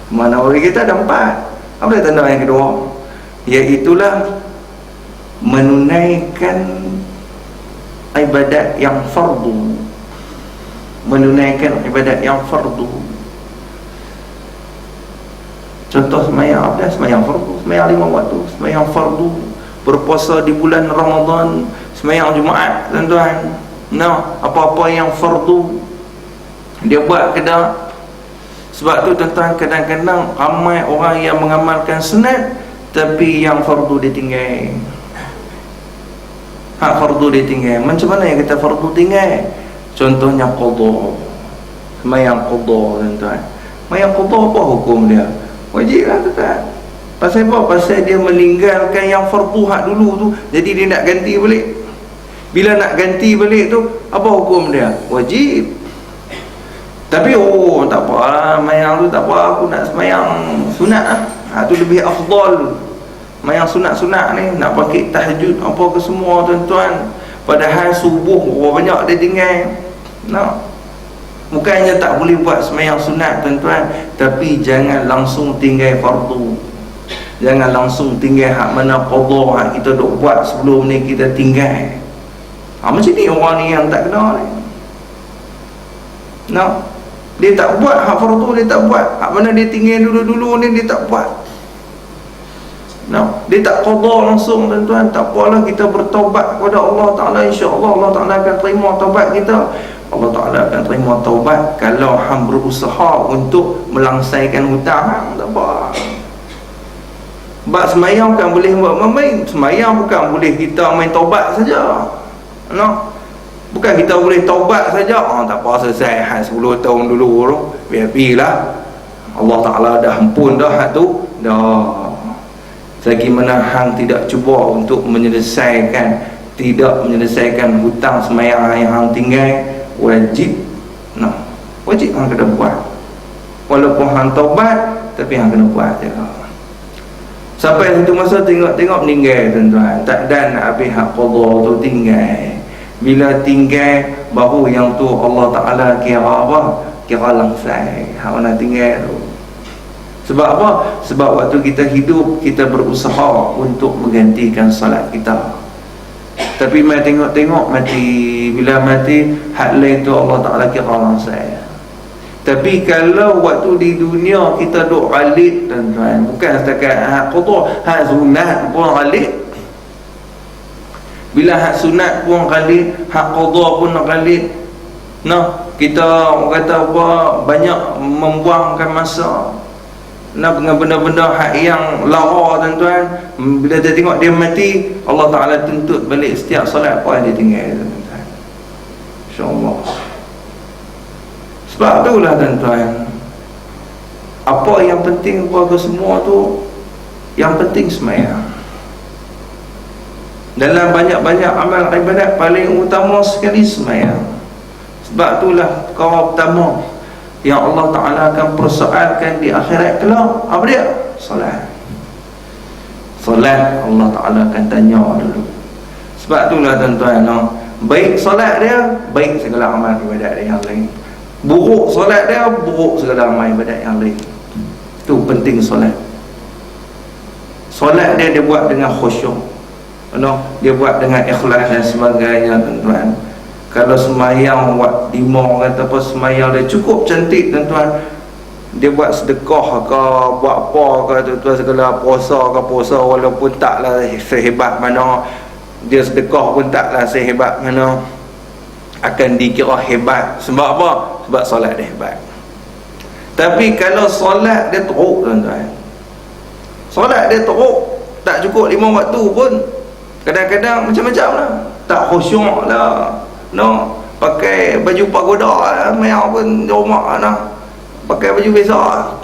Mana orang kita ada 4. Apa dia tanda yang kedua? Iaitulah menunaikan ibadat yang fardu. Menunaikan ibadat yang fardu. Contoh sembahyang apa? Sembahyang fardu, sembahyang 5 waktu, sembahyang fardu, berpuasa di bulan Ramadan, sembahyang Jumaat tuan-tuan. Nah, apa-apa yang fardu dia buat ke dah. Sebab tu tuan-tuan, kadang-kadang ramai orang yang mengamalkan sunat tapi yang fardu dia tinggal. hak fardu dia tinggal. Macam mana yang kita fardu tinggal? Contohnya qada. Sembahyang qada, tuan-tuan. Sembahyang qada apa hukum dia? Wajib lah, tuan. Pasal apa? Pasal dia meninggalkan yang fardu hak dulu tu, jadi dia nak ganti balik. Bila nak ganti balik tu, apa hukum dia? Wajib. Tapi tak apa lah, sembahyang tu tak apa, aku nak sembahyang sunat lah. Tu lebih afdal. Sembahyang sunat-sunat ni, nak pakai tahajud apa ke semua, tuan-tuan. Padahal subuh banyak dia tinggal. Bukannya tak boleh buat sembahyang sunat, tuan-tuan, tapi jangan langsung tinggal fardu. Jangan langsung tinggal hak mana qada hak kita duk buat sebelum ni kita tinggal. Macam ni orang ni yang tak kena ni. Dia tak buat hak fardu, dia tak buat. Hak mana dia tinggal dulu-dulu ni dia tak buat. Dia tak qada langsung, tuan-tuan. Tak apalah, kita bertaubat kepada Allah Ta'ala. InsyaAllah Allah Ta'ala akan terima taubat kita. Allah Ta'ala akan terima taubat kalau hang berusaha untuk melangsaikan hutang. Tak apa. Sebab semayang bukan boleh buat main. Semayang bukan boleh kita main taubat saja. Bukan kita boleh taubat saja. Tak apa, selesai 10 tahun dulu tu, biar-biarlah. Allah Ta'ala dah ampun dah hak tu. Dah. Selagi mana hang tidak cuba untuk menyelesaikan hutang semayang yang hang tinggal, wajib. Wajib hang kena buat. Walaupun hang taubat, tapi hang kena buat je. Sampai satu masa tengok meninggal, tuan-tuan. Tak dan nak habis hak qada tu tinggal. Bila tinggal, baru yang tu Allah Ta'ala kira apa? Kira langsai hak mana tinggal tu. Sebab apa? Sebab waktu kita hidup, kita berusaha untuk menggantikan salat kita. Tapi mai tengok mati. Bila mati, hak lain tu Allah Ta'ala kira langsai. Tapi kalau waktu di dunia kita duk ghalib, tuan-tuan, bukan setakat hak qada, hak sunat pun ghalib. Bila hak sunat pun ghalib, hak qada pun ghalib. Kita kata apa, banyak membuangkan masa dengan benda-benda hak yang lara, tuan-tuan. Bila dia tengok dia mati, Allah Ta'ala tuntut balik setiap solat apa yang dia tinggal, tuan-tuan. InsyaAllah. Sebab itulah, tuan-tuan, apa yang penting kepada semua tu, yang penting sembahyang. Dalam banyak-banyak amal ibadat, paling utama sekali sembahyang. Sebab itulah perkara pertama yang Allah Ta'ala akan persoalkan di akhirat kelak. Apa dia? Solat. Solat Allah Ta'ala akan tanya dulu. Sebab itulah, tuan-tuan, baik solat dia, baik segala amal ibadat dia yang lain. Buruk solat dia, buruk segala amal ibadat yang lain. Itu penting solat. Solat dia buat dengan khusyuk, dia buat dengan ikhlas dan sebagainya, tuan-tuan. Kalau semayang buat 5 kata apa, semayang dia cukup cantik, tuan-tuan. Dia buat sedekah ke, buat apa ke, tuan-tuan, segala puasa walaupun taklah sehebat mana, dia sedekah pun taklah sehebat mana, akan dikira hebat. Sebab apa? Sebab solat dia hebat. Tapi kalau solat dia teruk, tuan-tuan, solat dia teruk, tak cukup 5 waktu pun, kadang-kadang macam-macam lah. Tak khusyuk lah, pakai baju pagoda lah, main pun di rumah lah, pakai baju biasa,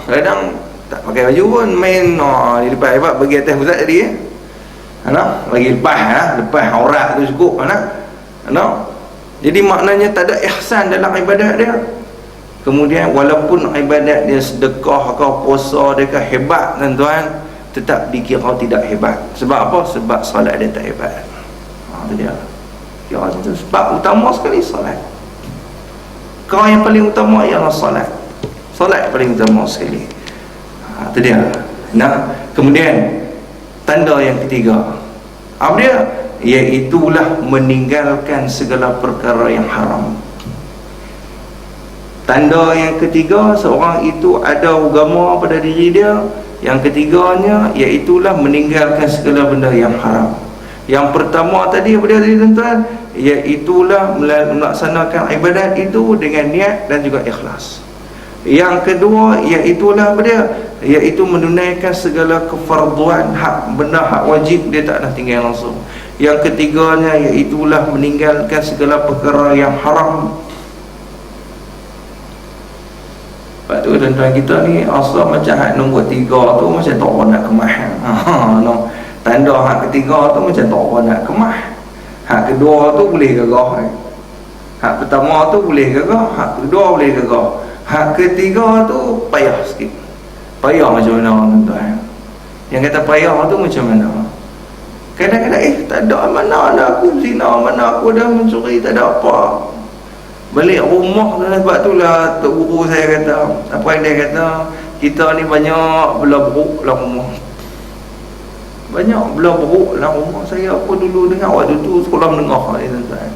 kadang tak pakai baju pun, main di lepas hebat bagi atas pusat tadi bagi lepas aurat tu cukup. Jadi maknanya tak ada ihsan dalam ibadat dia. Kemudian walaupun ibadat dia sedekah ke puasa dia ke hebat, tuan-tuan, tetap dikira tidak hebat. Sebab apa? Sebab solat dia tak hebat. Itu dia. Kira itu sebab utama sekali solat. Kau yang paling utama ialah solat. Solat paling utama sekali. Itu dia. Kemudian tanda yang ketiga, apa dia? Iaitulah meninggalkan segala perkara yang haram. Tanda yang ketiga, seorang itu ada agama pada diri dia. Yang ketiganya, iaitulah meninggalkan segala benda yang haram. Yang pertama tadi, apa dia tadi, tuan-tuan? Iaitulah melaksanakan ibadat itu dengan niat dan juga ikhlas. Yang kedua, iaitulah apa dia? iaitu menunaikan segala kefarduan, hak benda hak wajib dia tak nak tinggal langsung. Yang ketiganya iaitulah meninggalkan segala perkara yang haram. Lepas tu tuan-tuan kita ni asal macam hak nombor 3 tu macam tak orang nak kemah. No. Tanda hak ketiga tu macam tak orang nak kemah. Hak kedua tu boleh gagah. Hak pertama tu boleh gagah, hak kedua boleh gagah. Hak ketiga tu payah sikit. Payah macam mana tuan-tuan? Yang kata payah tu macam mana? Kadang-kadang tak ada mana ada aku zina, mana aku dah mencuri, tak ada apa. Balik rumah tu, sebab tu lah Tok Guru saya kata, apa yang dia kata, kita ni banyak belah buruk dalam rumah. Banyak belah buruk dalam rumah. Saya apa dulu dengar waktu tu sekolah menengah ni tuan-tuan.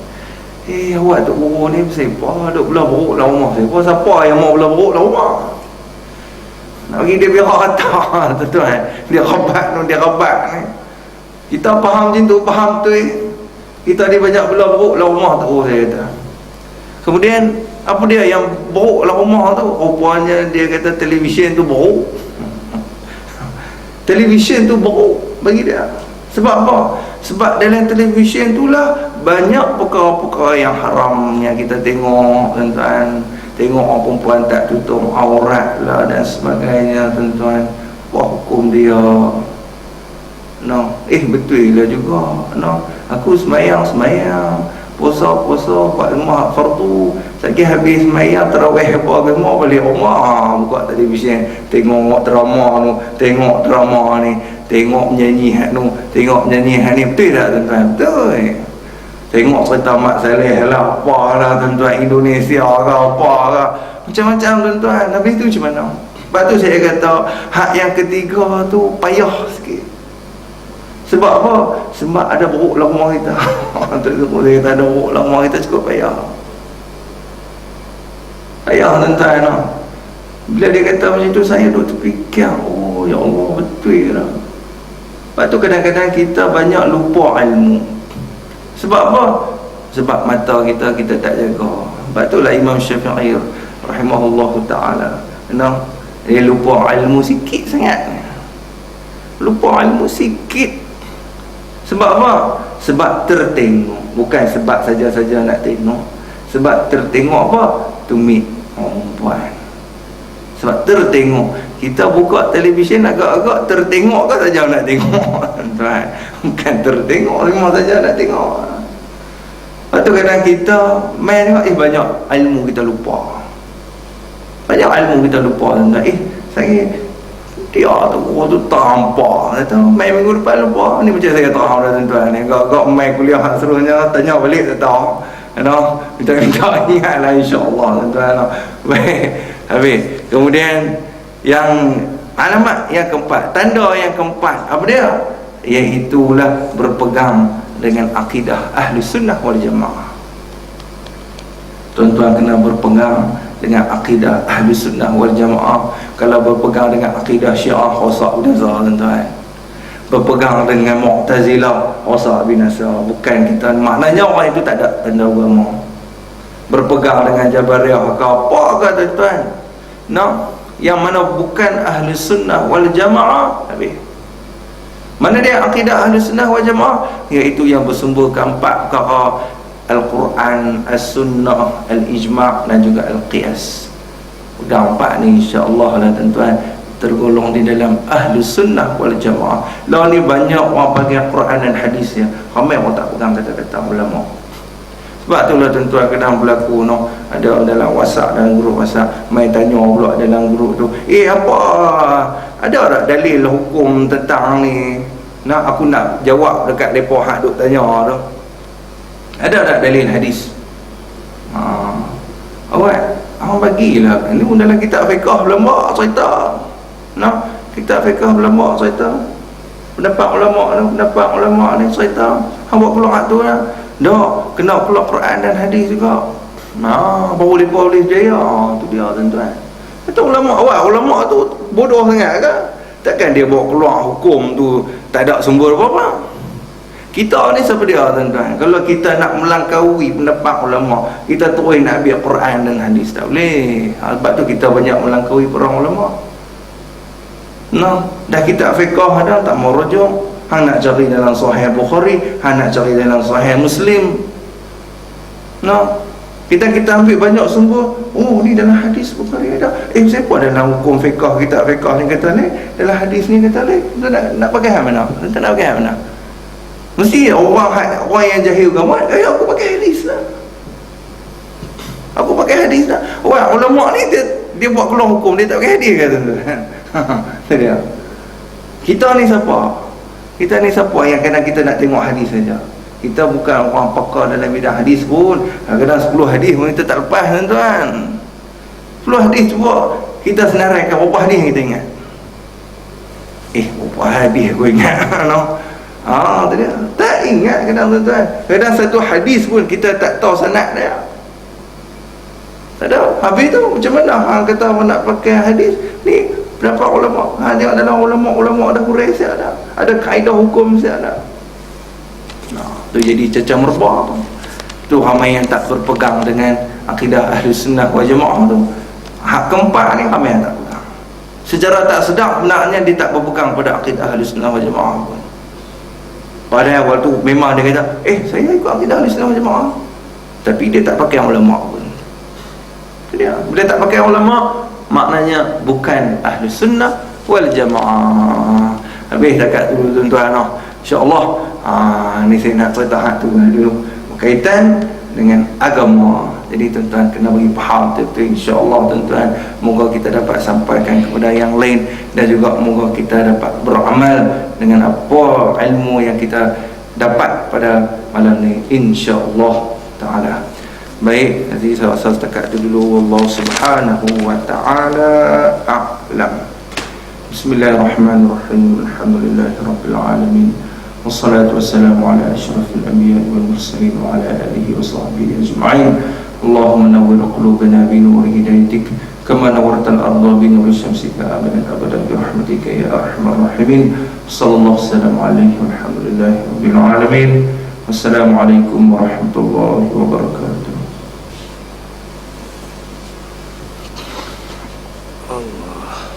Awak Tok Guru ni siapa duk belah buruk dalam rumah? Siapa yang mau belah buruk dalam rumah? Nak bagi dia berak atas tuan-tuan. Dia rabat ni. Kita faham macam tu, faham tu kita ni banyak belah buruk dalam rumah tu, saya kata. Kemudian apa dia yang buruk dalam rumah tu? Rupanya dia kata televisyen tu buruk. Televisyen tu buruk bagi dia. Sebab apa? Sebab dalam televisyen tu lah banyak perkara-perkara yang haram yang kita tengok, tuan-tuan. Tengok orang perempuan tak tutup aurat lah dan sebagainya, tuan-tuan. Wah, hukum dia. No, betul lah juga. No, aku semayang, puasa, buat rumah fardu. Sekali habis semayang, tarawih apa agama, balik rumah, buka televisyen, tengok drama ni, tengok menyanyi hak ni. Betul tak tuan-tuan? Betul. Tengok cerita Mat Saleh lah, apa lah tuan-tuan, Indonesia ke apa ke, macam-macam tuan-tuan. Habis tu macam mana? Sebab tu saya kata hak yang ketiga tu payah sikit. Sebab apa? Sebab ada buruk dalam rumah kita. Untuk dia kata ada buruk dalam rumah kita, cukup payah. Payah tuan-tuan. Bila dia kata macam tu, saya duduk terfikir, oh ya Allah, betul lah. Sebab tu kadang-kadang kita banyak lupa ilmu. Sebab apa? Sebab mata kita tak jaga. Sebab itulah Imam Syafi'i rahimahullahu ta'ala, dia lupa ilmu sikit sangat. Lupa ilmu sikit. Sebab apa? Sebab tertengok. Bukan sebab saja-saja nak tengok. Sebab tertengok apa? Tumit perempuan. Sebab tertengok. Kita buka televisyen agak-agak tertengok ke saja nak tengok. Bukan tertengok memang saja nak tengok. Lepas tu kadang kita main tengok, banyak ilmu kita lupa. Banyak ilmu kita lupa. Saya dia tu tampak kata main minggu depan lupa ni, macam saya tahu dah tuan-tuan ni, agak main kuliah seterusnya tanya balik tak tahu, kita ingatlah insya-Allah tuan-tuan. Baik, habis kemudian yang alamat yang keempat, tanda yang keempat apa dia? Iaitulah berpegang dengan akidah ahli sunnah wal jamaah. Tuan-tuan kena berpegang dengan akidah ahli sunnah wal jamaah. Kalau berpegang dengan akidah syiah, rosak binasa tuan-tuan. Berpegang dengan mu'tazilah, rosak binasa. Bukan kita, maknanya orang itu tak ada tanda agama. Berpegang dengan jabariyah ke apa ke tuan-tuan, yang mana bukan ahli sunnah wal jamaah, habis. Mana dia akidah ahli sunnah wal jamaah? Iaitu yang bersumberkan 4 perkara: Al-Quran, As-Sunnah, Al-Ijma' dan juga Al-Qiyas. Sudah 4 ni insya-Allah lah tuan-tuan tergolong di dalam ahli sunnah wal jamaah. Lah ni banyak orang pakai Quran dan hadis ya. Ramai orang tak pegang kata-kata ulama. Sebab tu lah tuan-tuan kadang berlaku ada dalam WhatsApp, dalam grup WhatsApp, main tanya pula dalam grup tu, apa ada tak dalil hukum tentang ni? Aku nak jawab dekat depa hak duk tanya tu. Ada tak dalil hadis? Awak bagilah. Ini pun dalam kitab fiqh ulama cerita. Kitab fiqh ulama cerita. Pendapat ulama ni cerita. Hang buat keluar tu lah. Dak, kena keluar Quran dan hadis juga. Baru boleh jaya. Tu dia tuan-tuan. Kata ulama tu bodoh sangat ke? Takkan dia bawa keluar hukum tu tak ada sumber apa-apa. Kita ni siapa dia tuan-tuan? Kalau kita nak melangkaui pendapat ulama, kita terus nak ambil Quran dan hadis, tak boleh. Sebab tu kita banyak melangkaui para ulama. Dah kitab fiqh ada tak mau rujuk, hang nak cari dalam Sahih Bukhari, hang nak cari dalam Sahih Muslim. Kita ambil banyak sumber. Oh, ni dalam hadis Bukhari ada. Siapa dalam hukum fiqh, kitab fiqh ni kata ni, dalam hadis ni kata ni. Kita nak pakai hal mana? Kita nak pakai hal mana? Mesti orang yang jahil agama, aku pakai hadis lah. Aku pakai hadis lah. Wah, ulama ni dia buat keluar hukum, dia tak pakai hadis kata tu. Dia. Kita ni siapa? Kita ni siapa yang kadang kita nak tengok hadis saja. Kita bukan orang pakar dalam bidang hadis pun. Kadang 10 hadis pun kita tak lepas, tuan-tuan. 10 hadis cuba kita senaraikan berapa hadis kita ingat. Berapa hadis aku ingat. Tak ingat kadang, tuan-tuan. Kadang satu hadis pun kita tak tahu sanad dia. Tak ada. Habis tu macam mana hang kata nak pakai hadis ni? Berapa ulama? Tengok dalam ulama ada hurai siap dah. Ada kaedah hukum siap dah. Tu jadi cecah merbah tu ramai yang tak berpegang dengan akidah Ahlus Sunnah wal Jamaah tu. Hak keempat ni ramai yang tak pegang. Secara tak sedar benarnya dia tak berpegang pada akidah Ahlus Sunnah wal Jamaah pun. Pada awal tu memang dia kata saya ikut akidah Ahlus Sunnah wal Jamaah, tapi dia tak pakai ulama pun. Dia bila tak pakai ulama maknanya bukan Ahlus Sunnah wal Jamaah. Habis dekat tu, tuan-tuan. InsyaAllah ni saya nak cerita tu dulu berkaitan dengan agama. Jadi tuan-tuan kena bagi faham tu insyaAllah, tuan-tuan. Moga kita dapat sampaikan kepada yang lain, dan juga moga kita dapat beramal dengan apa ilmu yang kita dapat pada malam ni insyaAllah ta'ala. Baik, nanti saya rasa setakat itu dulu. Allah subhanahu wa ta'ala a'lam. Bismillahirrahmanirrahim. Alhamdulillahirabbil alamin. Wassalatu wassalamu ala asyrafil anbiya'i wal mursalin wa ala alihi wa sahbihi ajma'in. Allahumma nawwir qulubana bi nuri hidayatik kama nawwartal arda bi nuri syamsika abadan abadan bi rahmatika ya arhamar rahimin. Sallallahu alaihi walhamdulillahi rabbil alamin. Wassalamualaikum warahmatullahi wabarakatuh. Allah